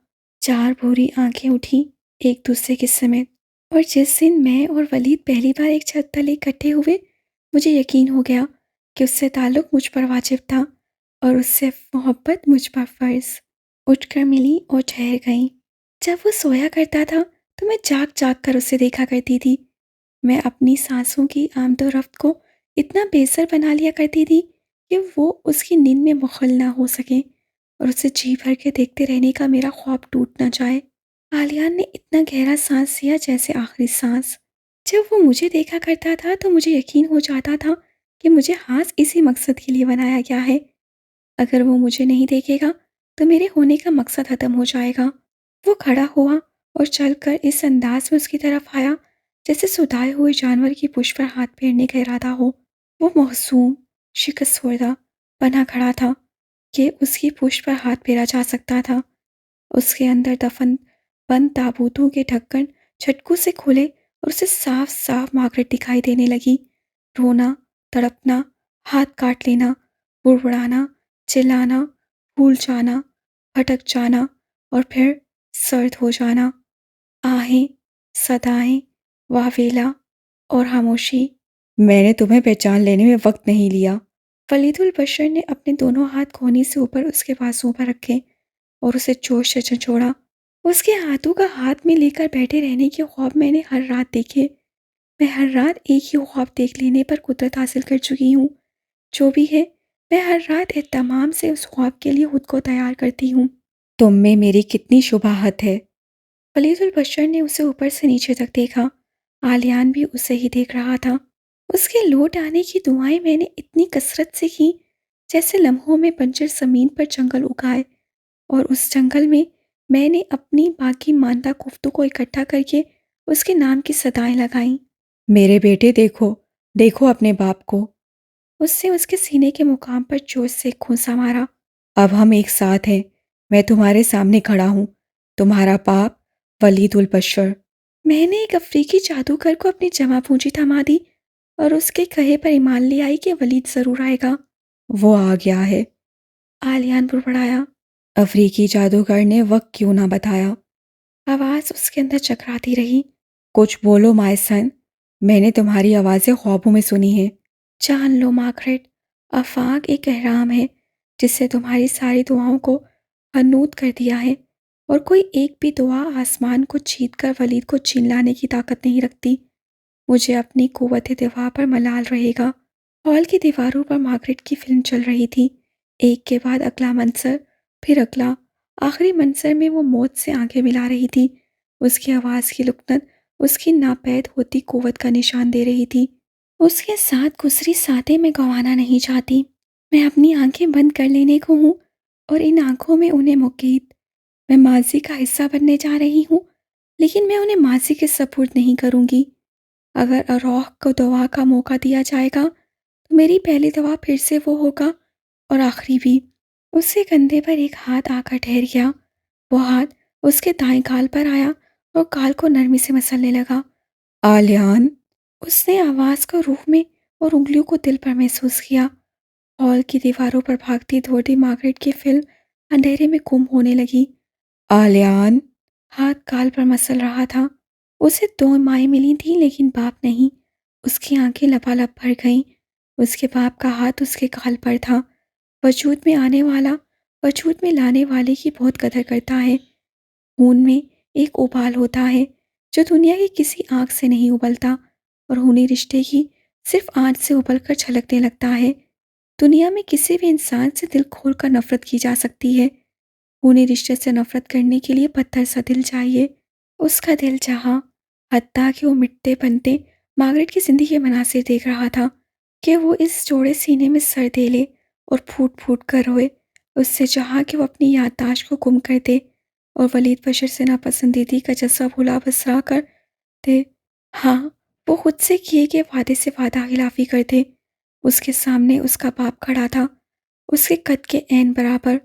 4 بھوری آنکھیں اٹھیں ایک دوسرے کے سمیت، اور جس دن میں اور ولید پہلی بار ایک چھت تلے اکٹھے ہوئے مجھے یقین ہو گیا کہ اس سے تعلق مجھ پر واجب تھا اور اس سے محبت مجھ پر فرض۔ اٹھ کر ملی اور ٹھہر گئیں۔ جب وہ سویا کرتا تھا تو میں جاگ جاگ کر اسے دیکھا کرتی تھی۔ میں اپنی سانسوں کی آمد و رفت کو اتنا بےسر بنا لیا کرتی تھی کہ وہ اس کی نیند میں مخل نہ ہو سکے اور اسے جی بھر کے دیکھتے رہنے کا میرا خواب ٹوٹ نہ جائے۔ عالیان نے اتنا گہرا سانس لیا جیسے آخری سانس۔ جب وہ مجھے دیکھا کرتا تھا تو مجھے یقین ہو جاتا تھا کہ مجھے خاص اسی مقصد کے لیے بنایا گیا ہے۔ اگر وہ مجھے نہیں دیکھے گا تو میرے ہونے کا مقصد ختم ہو جائے گا۔ وہ کھڑا ہوا اور چل کر اس انداز میں اس کی طرف آیا جیسے سودائے ہوئے جانور کی پشت پر ہاتھ پھیرنے کا ارادہ ہو۔ وہ محزون، شکست خوردہ بنا کھڑا تھا کہ اس کی پشت پر ہاتھ پھیرا جا سکتا تھا۔ اس کے اندر دفن بند تابوتوں کے ڈھکن جھٹکوں سے کھلے اور اسے صاف صاف مارگریٹ دکھائی دینے لگی۔ رونا، تڑپنا، ہاتھ کاٹ لینا، بڑبڑانا، چلانا، بھول جانا، بھٹک جانا اور پھر سرد ہو جانا، آہیں، صدائیں، واویلا اور خاموشی۔ میں نے تمہیں پہچان لینے میں وقت نہیں لیا۔ ولید البشر نے اپنے دونوں ہاتھ کھونے سے اوپر اس کے بازوؤں پر رکھے اور اسے جوش سے جھنجھوڑا۔ اس کے ہاتھوں کا ہاتھ میں لے کر بیٹھے رہنے کے خواب میں نے ہر رات دیکھے۔ میں ہر رات ایک ہی خواب دیکھ لینے پر قدرت حاصل کر چکی ہوں۔ جو بھی ہے، میں ہر رات اہتمام سے اس خواب کے لیے خود کو تیار کرتی ہوں۔ تم میں میری کتنی شباہت ہے۔ ولید البشر نے اسے اوپر سے نیچے تک دیکھا۔ آلیان بھی اسے ہی دیکھ رہا تھا۔ اس کے لوٹ آنے کی دعائیں میں نے اتنی کثرت سے کی جیسے لمحوں میں بنجر زمین پر جنگل اگائے، اور اس جنگل میں نے اپنی باقی ماندہ گفتوں کو اکٹھا کر کے اس کے نام کی صدائیں لگائیں۔ میرے بیٹے دیکھو، دیکھو اپنے باپ کو۔ اس نے اس کے سینے کے مقام پر جوش سے ایک گھونسا مارا۔ اب ہم ایک ساتھ ہیں، میں تمہارے سامنے کھڑا ہوں، تمہارا باپ ولید البشر۔ میں نے ایک افریقی جادوگر کو اپنی جمع پونجی تھما دی اور اس کے کہے پر ایمان لے آئی کہ ولید ضرور آئے گا۔ وہ آ گیا ہے۔ آلیان بڑبڑایا۔ افریقی جادوگر نے وقت کیوں نہ بتایا؟ آواز اس کے اندر چکراتی رہی۔ کچھ بولو مائی سن، میں نے تمہاری آوازیں خوابوں میں سنی ہیں۔ جان لو مارگریٹ، آفاق ایک احرام ہے جس سے تمہاری ساری دعاؤں کو حنوط کر دیا ہے، اور کوئی ایک بھی دعا آسمان کو جیت کر ولید کو چھین لانے کی طاقت نہیں رکھتی۔ مجھے اپنی قوت دفاع پر ملال رہے گا۔ ہال کی دیواروں پر مارگریٹ کی فلم چل رہی تھی، ایک کے بعد اگلا منظر، پھر اگلا۔ آخری منظر میں وہ موت سے آنکھیں ملا رہی تھی۔ اس کی آواز کی لکنت اس کی ناپید ہوتی قوت کا نشان دے رہی تھی۔ اس کے ساتھ گزری ساتیں میں گنوانا نہیں چاہتی۔ میں اپنی آنکھیں بند کر لینے کو ہوں اور ان آنکھوں میں انہیں مقید۔ میں ماضی کا حصہ بننے جا رہی ہوں، لیکن میں انہیں ماضی کے سپرد نہیں کروں گی۔ اگر اروح کو دعا کا موقع دیا جائے گا تو میری پہلی دعا پھر سے وہ ہوگا اور آخری بھی۔ اس کے کندھے پر ایک ہاتھ آ کر ٹھہر گیا۔ وہ ہاتھ اس کے دائیں گال پر آیا اور گال کو نرمی سے مسلنے لگا۔ آلیان، اس نے آواز کو روح میں اور انگلیوں کو دل پر محسوس کیا۔ ہال کی دیواروں پر بھاگتی دوڑتی مارگریٹ کی فلم اندھیرے میں گم ہونے لگی۔ آلیان، ہاتھ گال پر مسل رہا تھا۔ اسے 2 مائیں ملی تھیں لیکن باپ نہیں۔ اس کی آنکھیں لبالب بھر گئیں۔ اس کے باپ کا ہاتھ اس کے گال پر تھا۔ وجود میں آنے والا وجود میں لانے والے کی بہت قدر کرتا ہے۔ خون میں ایک ابال ہوتا ہے جو دنیا کی کسی آنکھ سے نہیں ابلتا، اور خونی رشتے کی صرف آنچ سے ابل کر چھلکنے لگتا ہے۔ دنیا میں کسی بھی انسان سے دل کھول کر نفرت کی جا سکتی ہے۔ خونی رشتے سے نفرت کرنے کے لیے پتھر سا دل چاہیے۔ اس کا دل چاہا، حتیٰ کہ وہ مٹتے بنتے مارگریٹ کی زندگی کے مناظر دیکھ رہا تھا، کہ وہ اس جوڑے سینے میں سر دے لے اور پھوٹ پھوٹ کر روئے۔ اس سے چاہا کہ وہ اپنی یادداشت کو گم کر دے اور ولید بشر سے ناپسندیدگی کا جذبہ بھلا بسرا کر دے۔ ہاں، وہ خود سے کیے گئے وعدے سے وعدہ خلافی کر دے۔ اس کے سامنے اس کا باپ کھڑا تھا، اس کے قد کے عین برابر،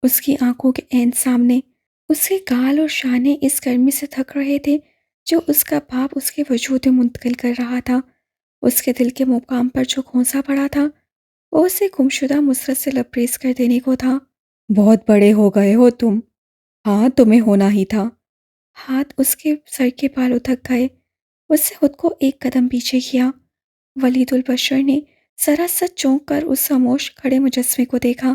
اس کی آنکھوں کے عین سامنے۔ اس کے گال اور شانے اس گرمی سے تھک رہے تھے جو اس کا باپ اس کے وجود میں منتقل کر رہا تھا۔ اس کے دل کے مقام پر جو گھونسا پڑا تھا وہ اسے گمشدہ مسرت سے لبریز کر دینے کو تھا۔ بہت بڑے ہو گئے ہو تم۔ ہاں، تمہیں ہونا ہی تھا۔ ہاتھ اس کے سر کے بالوں تک گئے۔ اس سے خود کو ایک قدم پیچھے کیا۔ ولید البشر نے ذرا سا چونک کر اس خاموش کھڑے مجسمے کو دیکھا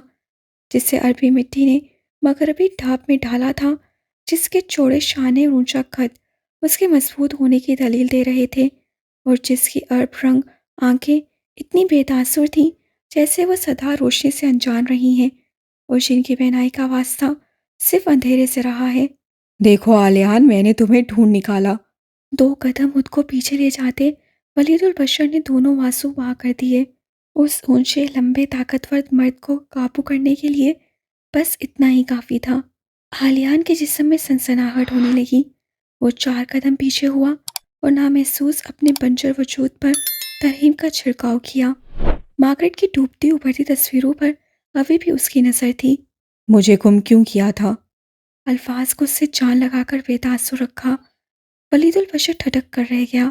جسے عربی مٹی نے مغربی ڈھاب میں ڈالا تھا، جس کے چوڑے شانے اور اونچا قد اس کے مضبوط ہونے کی دلیل دے رہے تھے، اور جس کی ارب رنگ آنکھیں اتنی بے تاثر تھیں جیسے وہ سدا روشنی سے انجان رہی ہیں، اور جن کی بینائی کا واسطہ صرف اندھیرے سے رہا ہے۔ دیکھو آلیان، میں نے تمہیں ڈھونڈ نکالا۔ 2 قدم خود کو پیچھے لے جاتے ولید البشر نے دونوں بازو بہا کر دیے۔ اس اونچے لمبے طاقتور مرد کو قابو کرنے کے لیے بس اتنا ہی کافی تھا۔ آلیان کے جسم میں سنسناہٹ ہونے لگی۔ وہ 4 قدم پیچھے ہوا اور نامحسوس اپنے بنجر وجود پر ترہیم کا چھڑکاؤ کیا۔ مارگریٹ کی ڈوبتی ابھرتی تصویروں پر ابھی بھی اس کی نظر تھی۔ مجھے گم کیوں کیا تھا؟ الفاظ کو اس سے جان لگا کر بے تاثر رکھا۔ ولید البشر ٹھٹک کر رہ گیا۔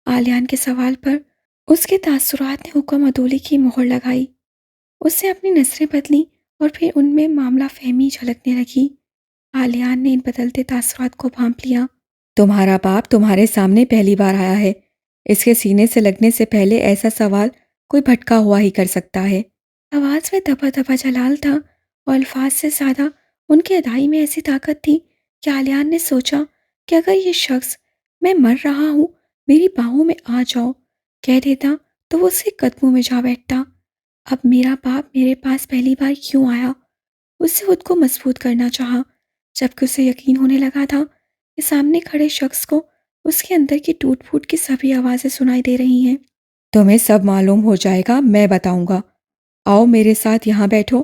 آلیان کے سوال پر اس کے تاثرات نے حکم عدولی کی مہر لگائی۔ اس نے اپنی نظریں بدلیں اور پھر ان میں معاملہ فہمی جھلکنے لگی۔ آلیان نے ان بدلتے تاثرات کو بھانپ لیا۔ تمہارا باپ تمہارے سامنے پہلی بار آیا ہے۔ اس کے سینے سے لگنے سے پہلے ایسا سوال کوئی بھٹکا ہوا ہی کر سکتا ہے۔ آواز میں دبا دبا جلال تھا اور الفاظ سے زیادہ ان کی ادائی میں ایسی طاقت تھی کہ آلیان نے سوچا کہ اگر یہ شخص میں مر رہا ہوں میری باہوں میں آ جاؤ کہہ دیتا تو وہ اس کے قدموں میں جا بیٹھتا۔ اب میرا باپ میرے پاس پہلی بار کیوں آیا؟ اس سے خود کو مضبوط کرنا چاہا، جبکہ اسے یقین ہونے لگا تھا کہ سامنے کھڑے شخص کو اس کے اندر کی ٹوٹ پھوٹ کی سبھی آوازیں سنائی دے رہی ہیں۔ تمہیں سب معلوم ہو جائے گا، میں بتاؤں گا۔ آؤ میرے ساتھ یہاں بیٹھو۔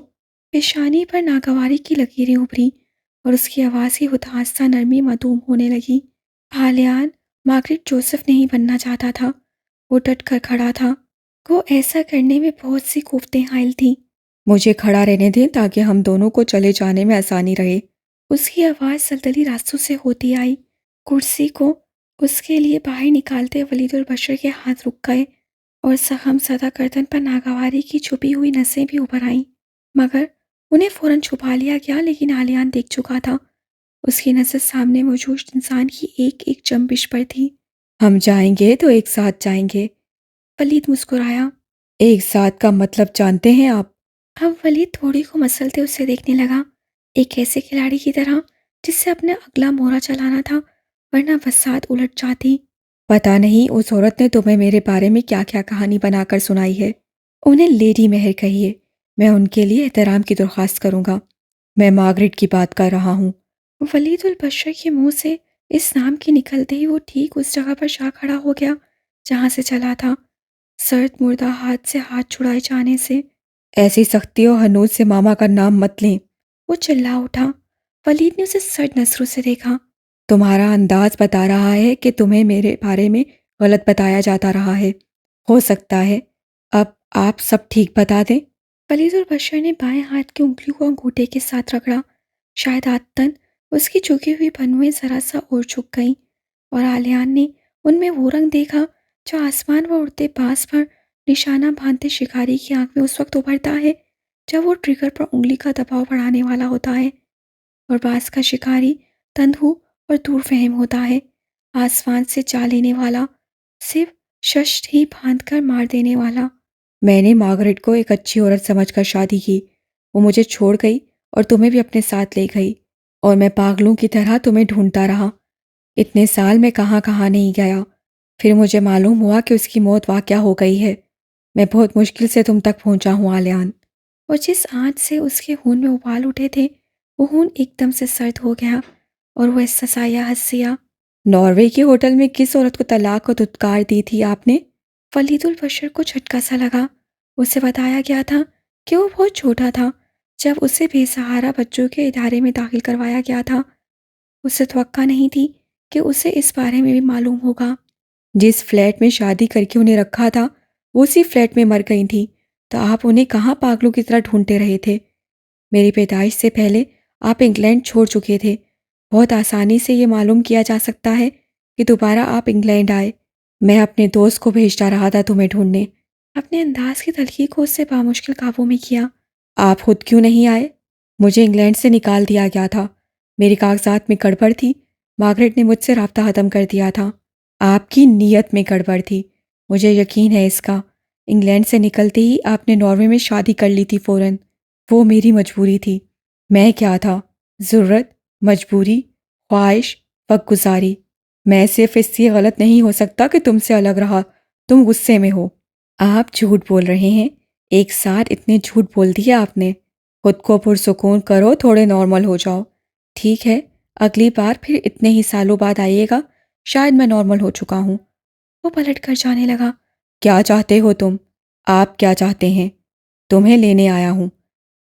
پیشانی پر ناگواری کی لکیریں ابھری اور اس کی آواز کی اتھاستہ نرمی معدوم ہونے لگی۔ آلیان مارگریٹ جوزف نہیں بننا چاہتا تھا، وہ ڈٹ کر کھڑا تھا۔ وہ ایسا کرنے میں بہت سی قوتیں حائل تھیں۔ مجھے کھڑا رہنے دیں تاکہ ہم دونوں کو چلے جانے میں آسانی رہے۔ اس کی آواز دلدلی راستوں سے ہوتی آئی۔ کرسی کو اس کے لیے باہر نکالتے ولید البشر کے ہاتھ رک گئے اور زخم زدہ گردن پر ناگواری کی چھپی ہوئی نسیں بھی ابھر آئیں، مگر انہیں فوراً چھپا لیا گیا۔ لیکن آلیان دیکھ چکا تھا، اس کی نظر سامنے موجود انسان کی ایک ایک جنبش پر تھی۔ ہم جائیں گے تو ایک ساتھ جائیں گے۔ ولید مسکرایا۔ ایک ساتھ کا مطلب جانتے ہیں آپ؟ اب ولید تھوڑی کو مسلتے اسے دیکھنے لگا، ایک ایسے کھلاڑی کی طرح جس سے اپنا اگلا مورا چلانا تھا ورنہ بساط الٹ جاتی۔ پتہ نہیں اس عورت نے تمہیں میرے بارے میں کیا کیا کہانی بنا کر سنائی ہے۔ انہیں لیڈی مہر کہیے، میں ان کے لیے احترام کی درخواست کروں گا۔ میں مارگریٹ کی بات کر رہا ہوں۔ ولید البشر کے منہ سے اس نام کی نکلتے ہی وہ ٹھیک اس جگہ پر جا کھڑا ہو گیا جہاں سے چلا تھا، سرد مردہ ہاتھ سے ہاتھ چھڑائے جانے سے۔ ایسی سختی و حنوط سے ماما کا نام مت لیں۔ وہ چلا اٹھا۔ ولید نے اسے سرد نظروں سے دیکھا۔ تمہارا انداز بتا رہا ہے کہ تمہیں میرے بارے میں غلط بتایا جاتا رہا ہے۔ ہو سکتا ہے اب آپ سب ٹھیک بتا دیں۔ ولید البشر نے بائیں ہاتھ کی انگلیوں کو انگوٹھے کے ساتھ رگڑا، شاید عادتاً اس کی جھکی ہوئی بھنویں ذرا سا اور جھک گئیں، اور آلیان نے ان میں وہ رنگ دیکھا جو آسمان و اڑتے باز پر نشانہ باندھتے شکاری کی آنکھ میں اس وقت ابھرتا ہے جب وہ ٹریگر پر انگلی کا دباؤ بڑھانے والا ہوتا ہے، اور باز کا شکاری تندھو اور دور فہم ہوتا ہے، آسمان سے جا لینے والا، صرف ششت ہی باندھ کر مار دینے والا۔ میں نے مارگریٹ کو ایک اچھی عورت سمجھ کر شادی کی، وہ مجھے چھوڑ گئی اور تمہیں بھی اپنے ساتھ لے گئی، اور میں پاگلوں کی طرح تمہیں ڈھونڈتا رہا۔ اتنے سال میں کہاں کہاں نہیں گیا، پھر مجھے معلوم ہوا کہ اس کی موت واقع ہو گئی ہے۔ میں بہت مشکل سے تم تک پہنچا ہوں آلیان۔ اور جس آنچ سے اس کے خون میں ابال اٹھے تھے وہ خون ایک دم سے سرد ہو گیا اور وہ احساسیہ ہنسیا۔ ناروے کے ہوٹل میں کس عورت کو طلاق و دھتکار دی تھی آپ نے؟ ولید البشر کو جھٹکا سا لگا۔ اسے بتایا گیا تھا کہ وہ بہت چھوٹا تھا جب اسے بے سہارا بچوں کے ادارے میں داخل کروایا گیا تھا۔ اسے توقع نہیں تھی کہ اسے اس بارے میں بھی معلوم ہوگا۔ جس فلیٹ میں شادی کر کے انہیں رکھا تھا وہ اسی فلیٹ میں مر گئی تھیں، تو آپ انہیں کہاں پاگلوں کی طرح ڈھونڈتے رہے تھے؟ میری پیدائش سے پہلے آپ انگلینڈ چھوڑ چکے تھے۔ بہت آسانی سے یہ معلوم کیا جا سکتا ہے کہ دوبارہ آپ انگلینڈ آئے۔ میں اپنے دوست کو بھیجتا رہا تھا تمہیں ڈھونڈنے۔ اپنے انداز کی تلخی کو اس سے بامشکل قابو میں کیا۔ آپ خود کیوں نہیں آئے؟ مجھے انگلینڈ سے نکال دیا گیا تھا، میری کاغذات میں گڑبڑ تھی، مارگریٹ نے مجھ سے رابطہ ختم کر دیا تھا۔ آپ کی نیت میں گڑبڑ تھی، مجھے یقین ہے اس کا۔ انگلینڈ سے نکلتے ہی آپ نے ناروے میں شادی کر لی تھی فوراً۔ وہ میری مجبوری تھی۔ میں کیا تھا؟ ضرورت، مجبوری، خواہش، وقت گزاری۔ میں صرف اس لیے غلط نہیں ہو سکتا کہ تم سے الگ رہا، تم غصے میں ہو۔ آپ جھوٹ بول رہے ہیں، ایک ساتھ اتنے جھوٹ بول دیے آپ نے۔ خود کو پرسکون کرو، تھوڑے نارمل ہو جاؤ۔ ٹھیک ہے، اگلی بار پھر اتنے ہی سالوں بعد آئیے گا، شاید میں نارمل ہو چکا ہوں۔ وہ پلٹ کر جانے لگا۔ کیا چاہتے ہو تم؟ آپ کیا چاہتے ہیں؟ تمہیں لینے آیا ہوں۔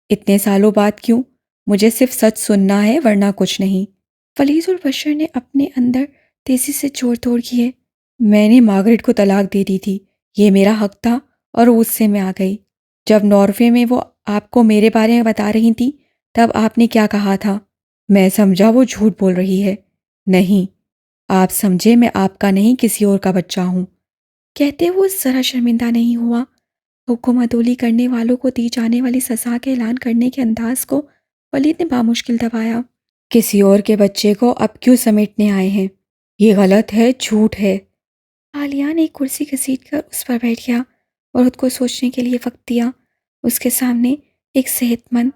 اتنے سالوں بعد کیوں؟ مجھے صرف سچ سننا ہے ورنہ کچھ نہیں۔ ولید البشر نے اپنے اندر تیزی سے جوڑ توڑ کیے۔ میں نے مارگریٹ کو طلاق دے دی تھی، یہ میرا حق تھا، اور غصے میں آ گئی۔ جب ناروے میں وہ آپ کو میرے بارے میں بتا رہی تھی تب آپ نے کیا کہا تھا؟ میں سمجھا وہ جھوٹ بول رہی ہے۔ نہیں، آپ سمجھے میں آپ کا نہیں کسی اور کا بچہ ہوں۔ کہتے وہ ذرا شرمندہ نہیں ہوا۔ حکم عدولی کرنے والوں کو دی جانے والی سزا کے اعلان کرنے کے انداز کو ولید نے بامشکل دبایا۔ کسی اور کے بچے کو اب کیوں سمیٹنے آئے ہیں؟ یہ غلط ہے، جھوٹ ہے۔ عالیہ نے ایک کرسی گھسیٹ کر اس پر بیٹھ گیا اور خود کو سوچنے کے لیے وقت دیا۔ اس کے سامنے ایک صحت مند،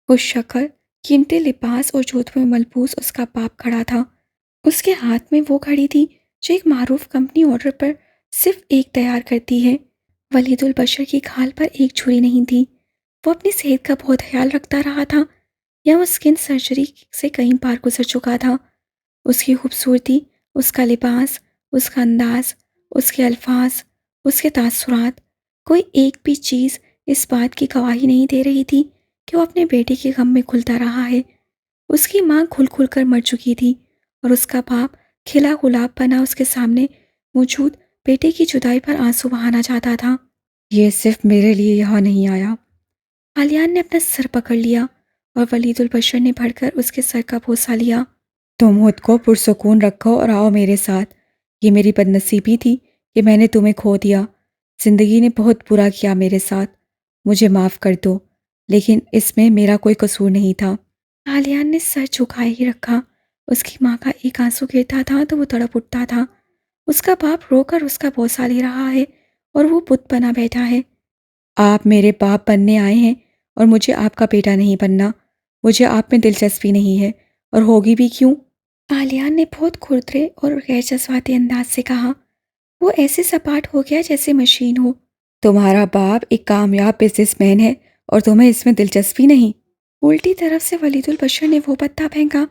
خوش شکل، قیمتی لباس اور جوتوں میں ملبوس اس کا باپ کھڑا تھا۔ اس کے ہاتھ میں وہ گھڑی تھی جو ایک معروف کمپنی آرڈر پر صرف ایک تیار کرتی ہے۔ ولید البشر کی کھال پر ایک چھری نہیں تھی۔ وہ اپنی صحت کا بہت خیال رکھتا رہا تھا، یا وہ اسکن سرجری سے کئی بار گزر چکا تھا۔ اس کی خوبصورتی، اس کا لباس، اس کا انداز، اس کے الفاظ، اس کے تاثرات، کوئی ایک بھی چیز اس بات کی گواہی نہیں دے رہی تھی کہ وہ اپنے بیٹے کے غم میں کھلتا رہا ہے۔ اس کی ماں کھل کھل کر مر چکی تھی اور اس کا باپ کھلا گلاب بنا اس کے سامنے موجود بیٹے کی جدائی پر آنسو بہانا چاہتا تھا۔ یہ صرف میرے لیے یہاں نہیں آیا۔ عالیان نے اپنا سر پکڑ لیا اور ولید البشر نے بڑھ کر اس کے سر کا بوسہ لیا۔ تم خود کو پرسکون رکھو اور آؤ میرے ساتھ۔ یہ میری بدنصیبی تھی کہ میں نے تمہیں کھو دیا۔ زندگی نے بہت برا کیا میرے ساتھ، مجھے معاف کر دو، لیکن اس میں میرا کوئی قصور نہیں تھا۔ عالیان نے سر جھکائے ہی رکھا۔ اس کی ماں کا ایک آنسو گرتا تھا تو وہ تڑپ اٹھتا تھا۔ اس کا باپ رو کر اس کا بوسہ لے رہا ہے اور وہ بت بنا بیٹھا ہے۔ آپ میرے باپ بننے آئے ہیں اور مجھے آپ کا بیٹا نہیں بننا۔ مجھے آپ میں دلچسپی نہیں ہے، اور ہوگی بھی کیوں؟ عالیان نے بہت کھردرے اور غیر جذباتی انداز سے کہا۔ وہ ایسے سپاٹ ہو گیا جیسے مشین ہو۔ تمہارا باپ ایک کامیاب بزنس مین ہے اور تمہیں اس میں دلچسپی نہیں؟ الٹی طرف سے ولید البشر نے وہ پتا پھینکا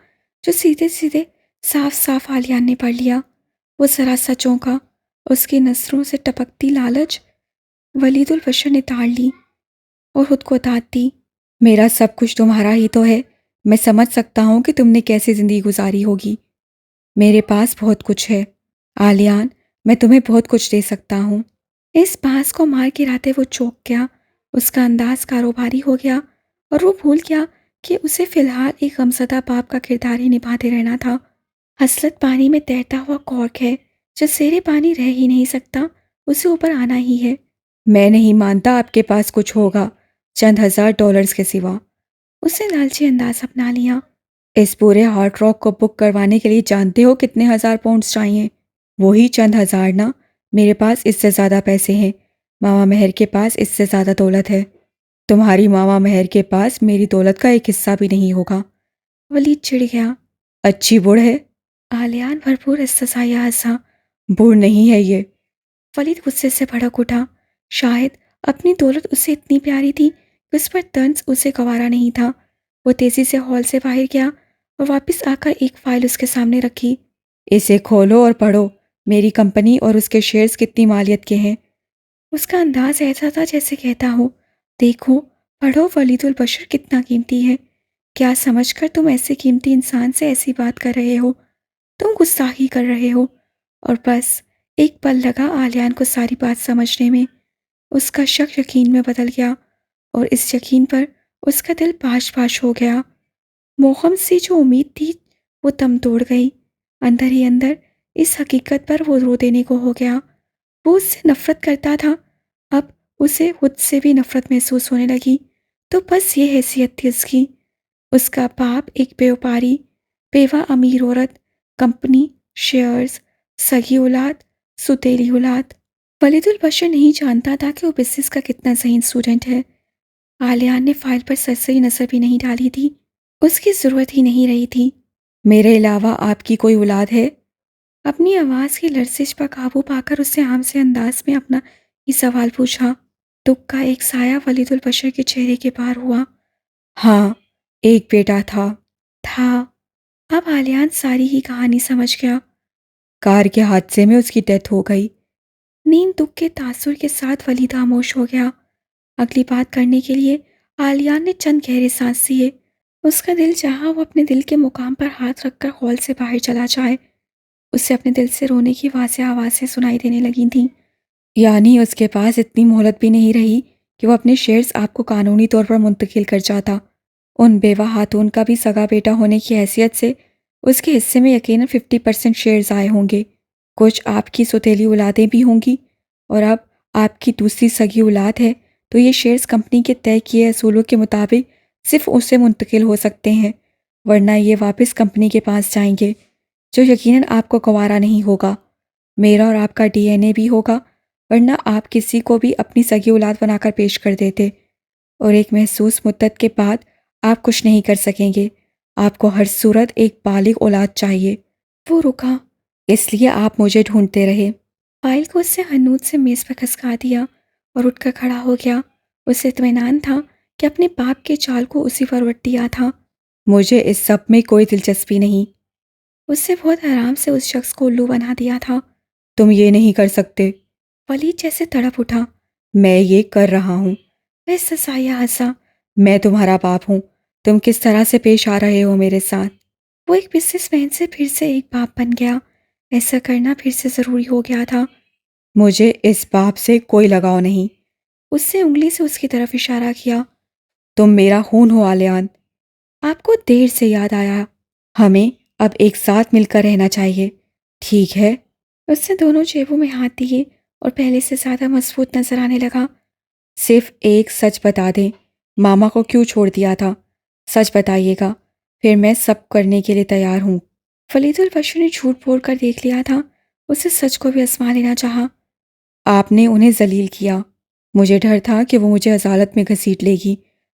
جو سیدھے سیدھے صاف صاف عالیان نے پڑھ لیا۔ وہ ذرا سا چونکا، اس کی نظروں سے ٹپکتی لالچ ولید البشر نے تاڑ لی اور خود کو داد دی۔ میرا سب کچھ تمہارا ہی تو ہے۔ میں سمجھ سکتا ہوں کہ تم نے کیسی زندگی گزاری ہوگی۔ میرے پاس بہت کچھ ہے عالیان، میں تمہیں بہت کچھ دے سکتا ہوں۔ اس بانس کو مار گراتے وہ چونک گیا۔ اس کا انداز کاروباری ہو گیا اور وہ بھول گیا کہ اسے فی الحال ایک غمزدہ باپ کا کردار ہی نبھاتے رہنا تھا۔ حسرت پانی میں تیرتا ہوا کارک ہے، جو زیر پانی رہ ہی نہیں سکتا، اسے اوپر آنا ہی ہے۔ میں نہیں مانتا آپ کے پاس کچھ ہوگا، چند $1000 کے سوا۔ اس نے لالچی انداز اپنا لیا۔ اس پورے ہارڈ راک کو بک کروانے کے لیے جانتے ہو کتنے $1000 چاہیے؟ وہی چند ہزار نا، میرے پاس اس سے زیادہ پیسے ہیں۔ ماما مہر کے پاس اس سے زیادہ دولت ہے۔ تمہاری ماما مہر کے پاس میری دولت کا ایک حصہ بھی نہیں ہوگا۔ ولید چڑ گیا۔ اچھی بڑھ ہے؟ عالیان بھرپور استثنائیہ ہنسا۔ بڑھ نہیں ہے یہ۔ ولید غصے سے بھڑک اٹھا۔ شاید اپنی دولت اسے اتنی پیاری تھی کہ اس پر طنز اسے گوارا نہیں تھا۔ وہ تیزی سے ہال سے باہر گیا اور واپس آ کر ایک فائل اس کے سامنے رکھی۔ اسے کھولو اور پڑھو، میری کمپنی اور اس کے شیئرز کتنی مالیت کے ہیں۔ اس کا انداز ایسا تھا جیسے کہتا ہو، دیکھو، پڑھو، ولید البشر کتنا قیمتی ہے۔ کیا سمجھ کر تم ایسے قیمتی انسان سے ایسی بات کر رہے ہو؟ تم گستاخی کر رہے ہو۔ اور بس ایک پل لگا عالیان کو ساری بات سمجھنے میں۔ اس کا شک یقین میں بدل گیا اور اس یقین پر اس کا دل پاش پاش ہو گیا۔ موہم سی جو امید تھی وہ دم توڑ گئی۔ اندر ہی اندر اس حقیقت پر وہ رو دینے کو ہو گیا۔ وہ اس سے نفرت کرتا تھا، اب اسے خود سے بھی نفرت محسوس ہونے لگی۔ تو بس یہ حیثیت تھی اس کی۔ اس کا باپ ایک بیوپاری، بیوہ امیر عورت، کمپنی، شیئرز، سگی اولاد، ستیلی اولاد۔ ولید البشر نہیں جانتا تھا کہ وہ بزنس کا کتنا ذہین اسٹوڈنٹ ہے۔ عالیان نے فائل پر سرسری نظر بھی نہیں ڈالی تھی، اس کی ضرورت ہی نہیں رہی تھی۔ میرے علاوہ آپ کی کوئی اولاد ہے؟ اپنی آواز کی لرزش پر قابو پا کر اس سے عام سے انداز میں اپنا یہ سوال پوچھا۔ دکھ کا ایک سایہ ولید البشر کے چہرے کے پار ہوا۔ ہاں، ایک بیٹا تھا۔ تھا۔ اب عالیان ساری ہی کہانی سمجھ گیا۔ کار کے حادثے میں اس کی ڈیتھ ہو گئی۔ نیم دکھ کے تاثر کے ساتھ ولید خاموش ہو گیا۔ اگلی بات کرنے کے لیے عالیان نے چند گہرے سانس لیے۔ اس کا دل چاہا وہ اپنے دل کے مقام پر ہاتھ رکھ کر ہال سے باہر چلا جائے۔ اسے اپنے دل سے رونے کی واضح آوازیں سنائی دینے لگی تھیں۔ یعنی اس کے پاس اتنی مہلت بھی نہیں رہی کہ وہ اپنے شیئرز آپ کو قانونی طور پر منتقل کر جاتا۔ ان بیوہ خاتون کا بھی سگا بیٹا ہونے کی حیثیت سے اس کے حصے میں یقیناً 50% شیئرز آئے ہوں گے۔ کچھ آپ کی سوتیلی اولادیں بھی ہوں گی۔ اور اب آپ کی دوسری سگی اولاد ہے تو یہ شیئرز کمپنی کے طے کیے اصولوں کے مطابق صرف اسے منتقل ہو سکتے ہیں، ورنہ یہ واپس کمپنی کے پاس جائیں گے، جو یقیناً آپ کو گوارا نہیں ہوگا۔ میرا اور آپ کا ڈی این اے بھی ہوگا، ورنہ آپ کسی کو بھی اپنی سگی اولاد بنا کر پیش کر دیتے، اور ایک محسوس مدت کے بعد آپ کچھ نہیں کر سکیں گے۔ آپ کو ہر صورت ایک بالغ اولاد چاہیے۔ وہ رکا، اس لیے آپ مجھے ڈھونڈتے رہے۔ فائل کو اس سے ہنوز سے میز پر کھسکا دیا اور اٹھ کر کھڑا ہو گیا۔ اسے اطمینان تھا کہ اپنے باپ کے چال کو اسی پر وٹ دیا تھا۔ مجھے اس سب میں کوئی دلچسپی نہیں۔ اس سے بہت آرام سے اس شخص کو الو بنا دیا تھا۔ تم یہ نہیں کر سکتے۔ ولید جیسے تڑپ اٹھا۔ میں یہ کر رہا ہوں۔ وہ سسایا ہنسا۔ میں تمہارا باپ ہوں، تم کس طرح سے پیش آ رہے ہو میرے ساتھ؟ وہ ایک بزنس مین سے پھر سے ایک باپ بن گیا۔ ایسا کرنا پھر سے ضروری ہو گیا تھا۔ مجھے اس باپ سے کوئی لگاؤ نہیں۔ اس سے انگلی سے اس کی طرف اشارہ کیا۔ تم میرا خون ہو آلیان۔ آپ کو دیر سے یاد آیا۔ ہمیں اب ایک ساتھ مل کر رہنا چاہیے، ٹھیک ہے؟ اس نے دونوں جیبوں میں ہاتھ دیے اور پہلے سے زیادہ مضبوط نظر آنے لگا۔ صرف ایک سچ بتا دیں، ماما کو کیوں چھوڑ دیا تھا؟ سچ بتائیے گا، پھر میں سب کرنے کے لیے تیار ہوں۔ ولید البشر نے جھوٹ بول کر دیکھ لیا تھا۔ اسے سچ کو بھی آزما لینا چاہا۔ آپ نے انہیں ذلیل کیا۔ مجھے ڈر تھا کہ وہ مجھے عدالت میں گھسیٹ لے گی۔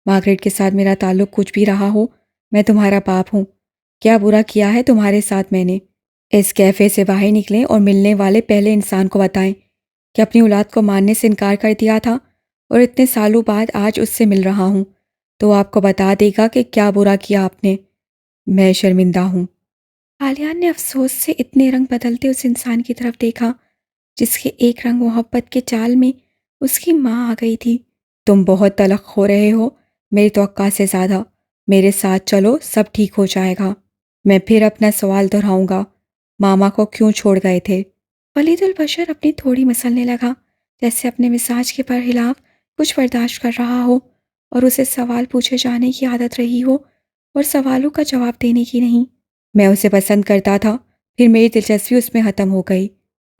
مارگریٹ کے ساتھ میرا تعلق کچھ بھی رہا ہو، میں تمہارا باپ ہوں۔ کیا برا کیا ہے تمہارے ساتھ میں نے؟ اس کیفے سے باہر نکلیں اور ملنے والے پہلے انسان کو بتائیں کہ اپنی اولاد کو ماننے سے انکار کر دیا تھا اور اتنے سالوں بعد آج اس سے مل رہا ہوں، تو آپ کو بتا دے گا کہ کیا برا کیا آپ نے۔ میں شرمندہ ہوں۔ آلیان نے افسوس سے اتنے رنگ بدلتے اس انسان کی طرف دیکھا جس کے ایک رنگ محبت کے چال میں اس کی ماں آ گئی تھی۔ تم بہت تلخ ہو رہے ہو، میری توقع سے زیادہ۔ میرے ساتھ چلو، سب ٹھیک ہو جائے گا۔ میں پھر اپنا سوال دہراؤں گا، ماما کو کیوں چھوڑ گئے تھے؟ ولید البشر اپنی تھوڑی مسلنے لگا، جیسے اپنے مزاج کے برخلاف کچھ برداشت کر رہا ہو اور اسے سوال پوچھے جانے کی عادت رہی ہو اور سوالوں کا جواب دینے کی نہیں۔ میں اسے پسند کرتا تھا، پھر میری دلچسپی اس میں ختم ہو گئی۔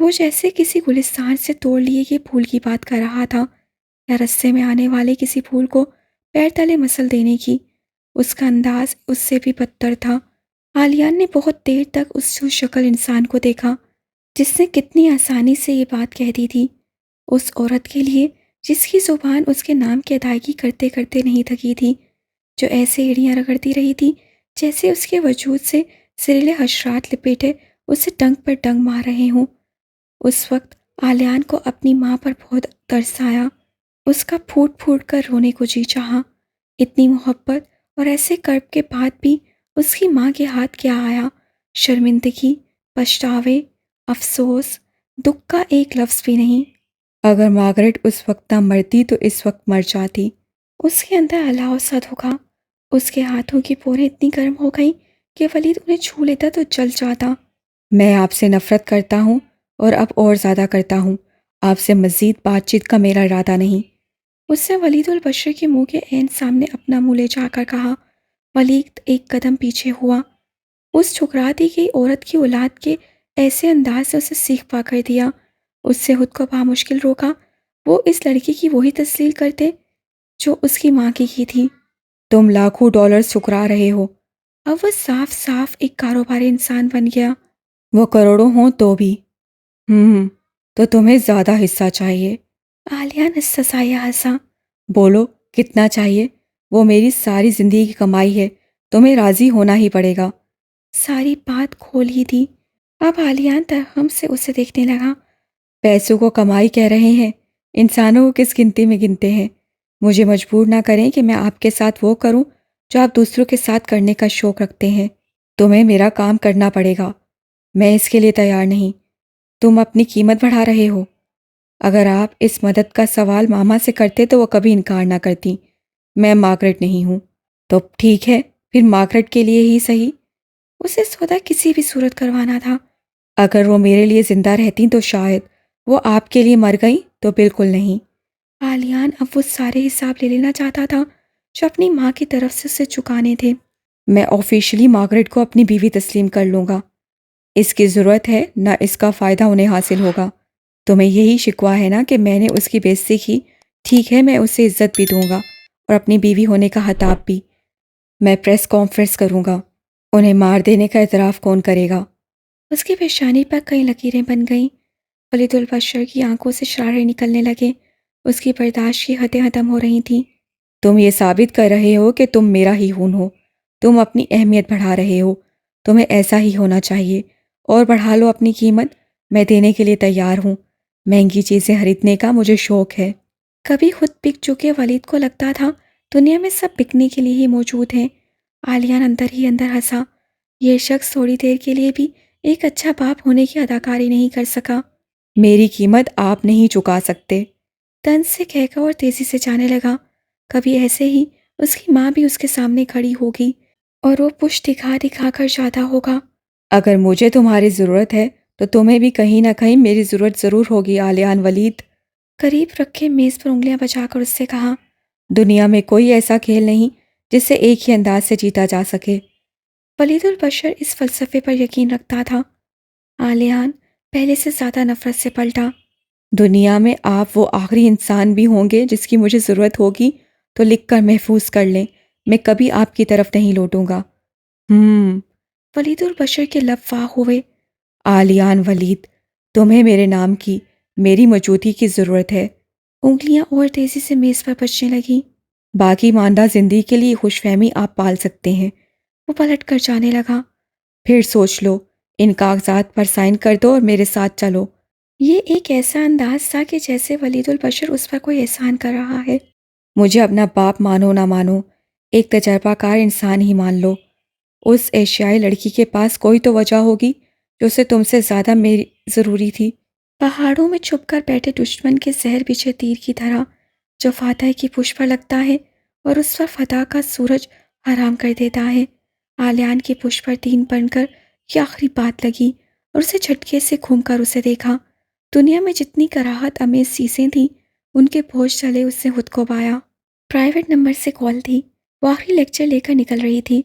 وہ جیسے کسی گلستان سے توڑ لیے گئے پھول کی بات کر رہا تھا، یا رستے میں آنے والے کسی پھول کو پیر تلے مسل دینے کی۔ اس کا انداز اس سے بھی بدتر تھا۔ آلیان نے بہت دیر تک اس شکل انسان کو دیکھا جس نے کتنی آسانی سے یہ بات کہہ دی تھی، اس عورت کے لیے جس کی زبان اس کے نام کی ادائیگی کرتے کرتے نہیں تھکی تھی، جو ایسے ایڑیاں رگڑتی رہی تھی جیسے اس کے وجود سے زہریلے حشرات لپیٹے اسے ڈنک پر ڈنک مار رہے ہوں۔ اس وقت آلیان کو اپنی ماں پر بہت ترس آیا۔ اس کا پھوٹ پھوٹ کر رونے کو جی چاہا۔ اتنی محبت اور ایسے کرب کے بعد بھی اس کی ماں کے ہاتھ کیا آیا؟ شرمندگی، پچھتاوے، افسوس، دکھ کا ایک لفظ بھی نہیں۔ اگر مارگریٹ اس وقت نہ مرتی تو اس وقت مر جاتی۔ اس کے اندر الاؤ سا دھکا۔ اس کے ہاتھوں کی پوریں اتنی گرم ہو گئی کہ ولید انہیں چھو لیتا تو جل جاتا۔ میں آپ سے نفرت کرتا ہوں اور اب اور زیادہ کرتا ہوں۔ آپ سے مزید بات چیت کا میرا ارادہ نہیں۔ اس نے ولید البشر کے منہ کے عین سامنے اپنا منہ لے جا کر کہا۔ ولید ایک قدم پیچھے ہوا۔ اس ٹھکرا دی گئی عورت کی اولاد کے ایسے انداز سے اسے سیخ پا کر دیا۔ اس سے خود کو بامشکل روکا۔ وہ اس لڑکی کی وہی تسلیل کرتے جو اس کی ماں کی تھی۔ تم لاکھوں ڈالر ٹھکرا رہے ہو۔ اب وہ صاف صاف ایک کاروباری انسان بن گیا۔ وہ کروڑوں ہوں تو بھی۔ تو تمہیں زیادہ حصہ چاہیے۔ آلیان سسایا ہنسا۔ بولو کتنا چاہیے؟ وہ میری ساری زندگی کی کمائی ہے، تمہیں راضی ہونا ہی پڑے گا۔ ساری بات کھول ہی دی۔ اب آلیان ترہم سے اسے دیکھنے لگا۔ پیسوں کو کمائی کہہ رہے ہیں؟ انسانوں کو کس گنتی میں گنتے ہیں؟ مجھے مجبور نہ کریں کہ میں آپ کے ساتھ وہ کروں جو آپ دوسروں کے ساتھ کرنے کا شوق رکھتے ہیں۔ تمہیں میرا کام کرنا پڑے گا، میں اس کے لیے تیار نہیں۔ تم اپنی قیمت بڑھا رہے ہو۔ اگر آپ اس مدد کا سوال ماما سے کرتے تو وہ کبھی انکار نہ کرتی۔ میں مارگریٹ نہیں ہوں۔ تو ٹھیک ہے، پھر مارگریٹ کے لیے ہی صحیح۔ اسے سودا کسی بھی صورت کروانا تھا۔ اگر وہ میرے لیے زندہ رہتی تو شاید، وہ آپ کے لیے مر گئی تو بالکل نہیں۔ آلیان اب وہ سارے حساب لے لینا چاہتا تھا جو اپنی ماں کی طرف سے اسے چکانے تھے۔ میں آفیشلی مارگریٹ کو اپنی بیوی تسلیم کر لوں گا۔ اس کی ضرورت ہے، نہ اس کا فائدہ انہیں حاصل ہوگا۔ تمہیں یہی شکوہ ہے نا کہ میں نے اس کی بےعزتی کی؟ ٹھیک ہے، میں اسے عزت بھی دوں گا اور اپنی بیوی ہونے کا خطاب بھی۔ میں پریس کانفرنس کروں گا۔ انہیں مار دینے کا اعتراف کون کرے گا؟ اس کی پیشانی پر کئی لکیریں بن گئیں۔ ولید البشر کی آنکھوں سے شرارے نکلنے لگے۔ اس کی برداشت کی حدیں ختم ہو رہی تھیں۔ تم یہ ثابت کر رہے ہو کہ تم میرا ہی خون ہو۔ تم اپنی اہمیت بڑھا رہے ہو۔ تمہیں ایسا ہی ہونا چاہیے، اور بڑھا لو اپنی قیمت، میں دینے کے لیے تیار ہوں۔ مہنگی چیزیں خریدنے کا مجھے شوق ہے۔ کبھی خود بک چکے ولید کو لگتا تھا دنیا میں سب بکنے کے لیے ہی موجود ہیں۔ عالیان اندر ہی اندر ہنسا۔ یہ شخص تھوڑی دیر کے لیے بھی ایک اچھا باپ ہونے کی اداکاری نہیں کر سکا۔ میری قیمت آپ نہیں چکا سکتے۔ طنز سے کہہ کر اور تیزی سے جانے لگا۔ کبھی ایسے ہی اس کی ماں بھی اس کے سامنے کھڑی ہوگی اور وہ پشت دکھا دکھا کر جاتا ہوگا۔ اگر مجھے تمہاری ضرورت ہے تو تمہیں بھی کہیں نہ کہیں میری ضرورت ضرور ہوگی عالیان ولید۔ قریب رکھے میز پر انگلیاں بچا کر اس سے کہا، دنیا میں کوئی ایسا کھیل نہیں جس سے ایک ہی انداز سے جیتا جا سکے۔ ولید البشر اس فلسفے پر یقین رکھتا تھا۔ عالیان پہلے سے زیادہ نفرت سے پلٹا۔ دنیا میں آپ وہ آخری انسان بھی ہوں گے جس کی مجھے ضرورت ہوگی تو لکھ کر محفوظ کر لیں، میں کبھی آپ کی طرف نہیں لوٹوں گا۔ ولید البشر کے لب واہ ہوئے۔ عالیان ولید، تمہیں میرے نام کی، میری موجودگی کی ضرورت ہے۔ انگلیاں اور تیزی سے میز پر بجنے لگیں۔ باقی ماندہ زندگی کے لیے خوش فہمی آپ پال سکتے ہیں۔ وہ پلٹ کر جانے لگا۔ پھر سوچ لو، ان کاغذات پر سائن کر دو اور میرے ساتھ چلو۔ یہ ایک ایسا انداز تھا کہ جیسے ولید البشر اس پر کوئی احسان کر رہا ہے۔ مجھے اپنا باپ مانو نہ مانو، ایک تجربہ کار انسان ہی مان لو، اس ایشیائی لڑکی کے پاس کوئی تو وجہ ہوگی جو اسے تم سے زیادہ میری ضروری تھی۔ پہاڑوں میں چھپ کر بیٹھے دشمن کے زہر پیچھے تیر کی طرح جو فاتح کی پشت پر لگتا ہے اور اس پر فتح کا سورج حرام کر دیتا ہے۔ عالیان کی پشت پر تین بن کر یہ آخری بات لگی اور اسے جھٹکے سے گھوم کر اسے دیکھا۔ دنیا میں جتنی کراہت امیز چیزیں تھیں ان کے بوجھ چلے اس نے خود کو پایا۔ پرائیویٹ نمبر سے کال تھی۔ وہ آخری لیکچر لے کر نکل رہی تھی۔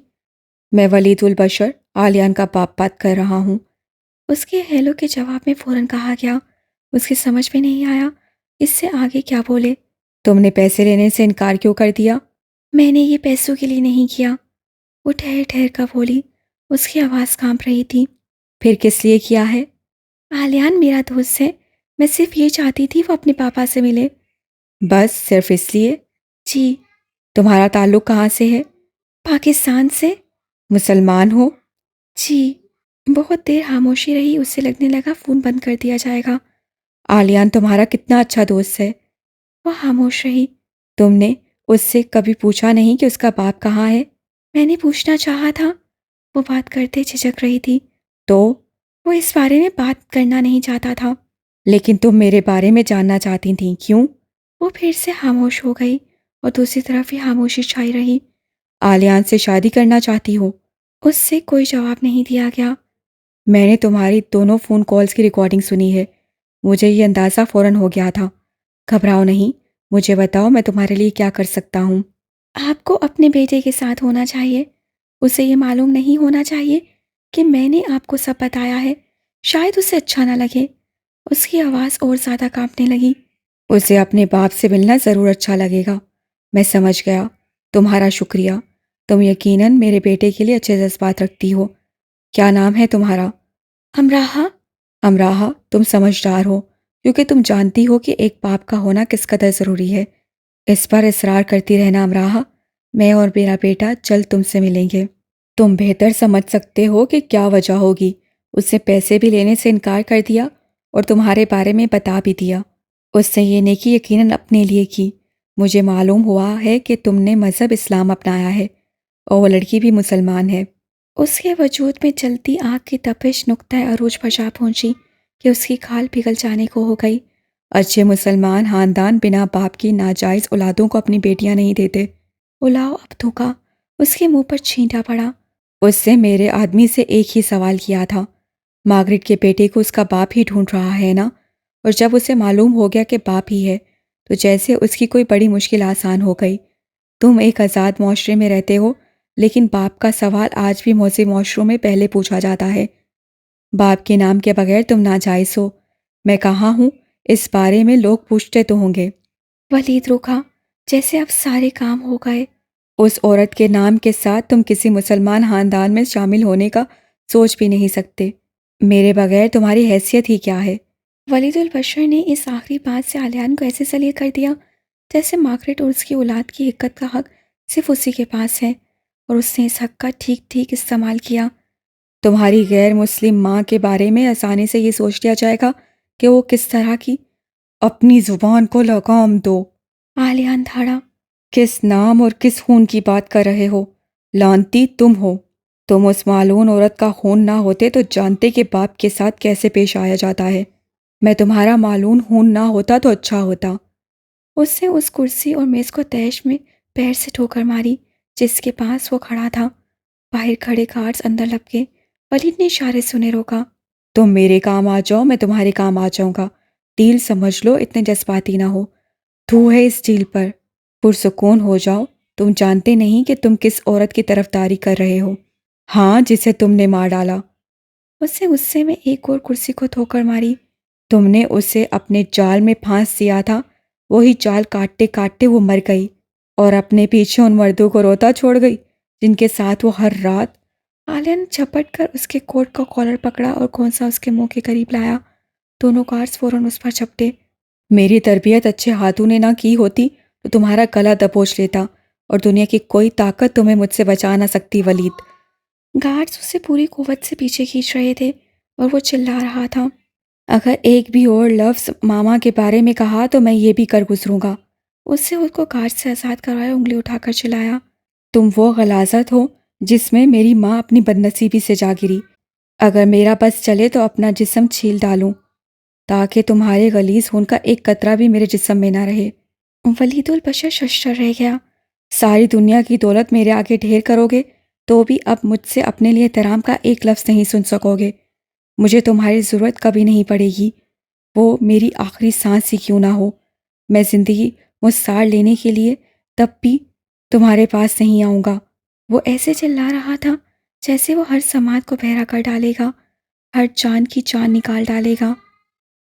میں ولید البشر عالیان کا باپ بات کر رہا ہوں۔ اس کے ہیلو کے جواب میں فوراً کہا گیا۔ اس کی سمجھ میں نہیں آیا اس سے آگے کیا بولے۔ تم نے پیسے لینے سے انکار کیوں کر دیا؟ میں نے یہ پیسوں کے لیے نہیں کیا، وہ ٹھہر ٹھہر کر بولی۔ اس کی آواز کانپ رہی تھی۔ پھر کس لیے کیا ہے؟ عالیان میرا دوست ہے، میں صرف یہ چاہتی تھی وہ اپنے پاپا سے ملے۔ بس صرف اس لیے؟ جی۔ تمہارا تعلق کہاں سے ہے؟ پاکستان سے۔ مسلمان ہو؟ جی۔ بہت دیر خاموشی رہی، اسے لگنے لگا فون بند کر دیا جائے گا۔ عالیان تمہارا کتنا اچھا دوست ہے۔ وہ خاموش رہی۔ تم نے اس سے کبھی پوچھا نہیں کہ اس کا باپ کہاں ہے؟ میں نے پوچھنا چاہا تھا، وہ بات کرتے جھجک رہی تھی۔ تو؟ وہ اس بارے میں بات کرنا نہیں چاہتا تھا۔ لیکن تم میرے بارے میں جاننا چاہتی تھیں، کیوں؟ وہ پھر سے خاموش ہو گئی اور دوسری طرف ہی خاموشی چھائی رہی۔ عالیان سے شادی کرنا چاہتی ہو؟ اس سے کوئی جواب نہیں دیا گیا۔ میں نے تمہاری دونوں فون کالز کی ریکارڈنگ سنی ہے، مجھے یہ اندازہ فوراً ہو گیا تھا۔ گھبراؤ نہیں، مجھے بتاؤ میں تمہارے لیے کیا کر سکتا ہوں۔ آپ کو اپنے بیٹے کے ساتھ ہونا چاہیے، اسے یہ معلوم نہیں ہونا چاہیے کہ میں نے آپ کو سب بتایا ہے، شاید اسے اچھا نہ لگے۔ اس کی آواز اور زیادہ کانپنے لگی۔ اسے اپنے باپ سے ملنا ضرور اچھا لگے گا، میں سمجھ گیا۔ تمہارا شکریہ، تم یقیناً میرے بیٹے کے لیے اچھے جذبات رکھتی ہو۔ کیا نام ہے تمہارا؟ امراحہ۔ امراحہ، تم سمجھدار ہو کیونکہ تم جانتی ہو کہ ایک باپ کا ہونا کس قدر ضروری ہے۔ اس پر اصرار کرتی رہنا امراحہ، میں اور میرا بیٹا جلد تم سے ملیں گے۔ تم بہتر سمجھ سکتے ہو کہ کیا وجہ ہوگی، اس نے پیسے بھی لینے سے انکار کر دیا اور تمہارے بارے میں بتا بھی دیا۔ اس نے یہ نیکی یقیناً اپنے لیے کی۔ مجھے معلوم ہوا ہے کہ تم نے مذہب اسلام اپنایا ہے اور وہ لڑکی بھی مسلمان ہے۔ اس کے وجود میں جلتی آگ کی تپش نقطۂ عروج پر جا پہنچی کہ اس کی کھال پگھل جانے کو ہو گئی۔ اچھے مسلمان خاندان بنا باپ کی ناجائز اولادوں کو اپنی بیٹیاں نہیں دیتے۔ الاؤ اب دھوکا اس کے منہ پر چھینٹا پڑا۔ اس سے میرے آدمی سے ایک ہی سوال کیا تھا، مارگریٹ کے بیٹے کو اس کا باپ ہی ڈھونڈ رہا ہے نا؟ اور جب اسے معلوم ہو گیا کہ باپ ہی ہے تو جیسے اس کی کوئی بڑی مشکل آسان ہو گئی۔ تم ایک آزاد معاشرے میں رہتے ہو، لیکن باپ کا سوال آج بھی مہذب معاشروں میں پہلے پوچھا جاتا ہے۔ باپ کے نام کے بغیر تم ناجائز ہو۔ میں کہاں ہوں اس بارے میں لوگ پوچھتے تو ہوں گے۔ ولید رکا، جیسے اب سارے کام ہو گئے۔ اس عورت کے نام کے ساتھ تم کسی مسلمان خاندان میں شامل ہونے کا سوچ بھی نہیں سکتے۔ میرے بغیر تمہاری حیثیت ہی کیا ہے؟ ولید البشر نے اس آخری بات سے علیان کو ایسے ذلیل کر دیا جیسے مارگریٹ اور اس کی اولاد کی حقت کا حق صرف اسی کے پاس ہے، اور اس نے اس حق کا ٹھیک ٹھیک استعمال کیا۔ تمہاری غیر مسلم ماں کے بارے میں آسانی سے یہ سوچ لیا جائے گا کہ وہ کس طرح کی۔ اپنی زبان کو لگام دو۔ علیان دھاڑا۔ کس نام اور کس خون کی بات کر رہے ہو؟ لعنتی تم ہو۔ تم اس معلوم عورت کا خون نہ ہوتے تو جانتے کہ باپ کے ساتھ کیسے پیش آیا جاتا ہے۔ میں تمہارا معلوم خون نہ ہوتا تو اچھا ہوتا۔ اس نے اس کرسی اور میز کو تیش میں پیر سے ٹھوکر ماری جس کے پاس وہ کھڑا تھا۔ باہر کھڑے گارڈز اندر لپ گئے۔ ولید نے اشارے سے انہیں روکا۔ تم میرے کام آ جاؤ، میں تمہارے کام آ جاؤں گا۔ ڈیل سمجھ لو، اتنے جذباتی نہ ہو۔ تو ہے اس ڈیل پر۔ پرسکون ہو جاؤ۔ تم جانتے نہیں کہ تم کس عورت کی طرفداری کر رہے ہو۔ ہاں، جسے تم نے مار ڈالا۔ اس نے غصے میں ایک اور کرسی کو ٹھوکر ماری۔ تم نے اسے اپنے جال میں پھانس دیا تھا، وہی جال کاٹتے کاٹتے وہ مر گئی، اور اپنے پیچھے ان مردوں کو روتا چھوڑ گئی جن کے ساتھ وہ ہر رات۔ عالیہ نے جھپٹ کر اس کے کوٹ کا کالر پکڑا اور کونسا اس کے منہ کے قریب لایا۔ دونوں گارڈز فوراً اس پر جھپٹے۔ میری تربیت اچھے ہاتھوں نے نہ کی ہوتی تو تمہارا گلا دبوچ لیتا، اور دنیا کی کوئی طاقت تمہیں مجھ سے بچا نہ سکتی ولید۔ گارڈز اسے پوری قوت سے پیچھے کھینچ رہے تھے اور وہ چلا رہا تھا، اگر ایک بھی اور لفظ ماما کے بارے میں کہا تو میں یہ بھی کر گزروں گا۔ اس سے خود کو گارڈ سے آزاد کروایا، انگلی اٹھا کر چلایا۔ تم وہ غلاظت ہو جس میں میری ماں اپنی بدنصیبی سے جا گری۔ اگر میرا بس چلے تو اپنا جسم چھیل ڈالوں تاکہ تمہارے غلیظ خون کا ایک قطرہ بھی میرے جسم میں نہ رہے۔ ولید البشر ششدر رہ گیا۔ ساری دنیا کی دولت میرے آگے ڈھیر کرو گے تو بھی اب مجھ سے اپنے لیے احترام کا ایک لفظ نہیں سن سکو گے۔ مجھے تمہاری ضرورت کبھی نہیں پڑے گی، وہ میری آخری سانس ہی کیوں نہ ہو۔ میں زندگی مسار لینے کے لیے تب بھی تمہارے پاس نہیں آؤں گا۔ وہ ایسے چلا رہا تھا جیسے وہ ہر سماعت کو بہرا کر ڈالے گا، ہر جان کی جان نکال ڈالے گا۔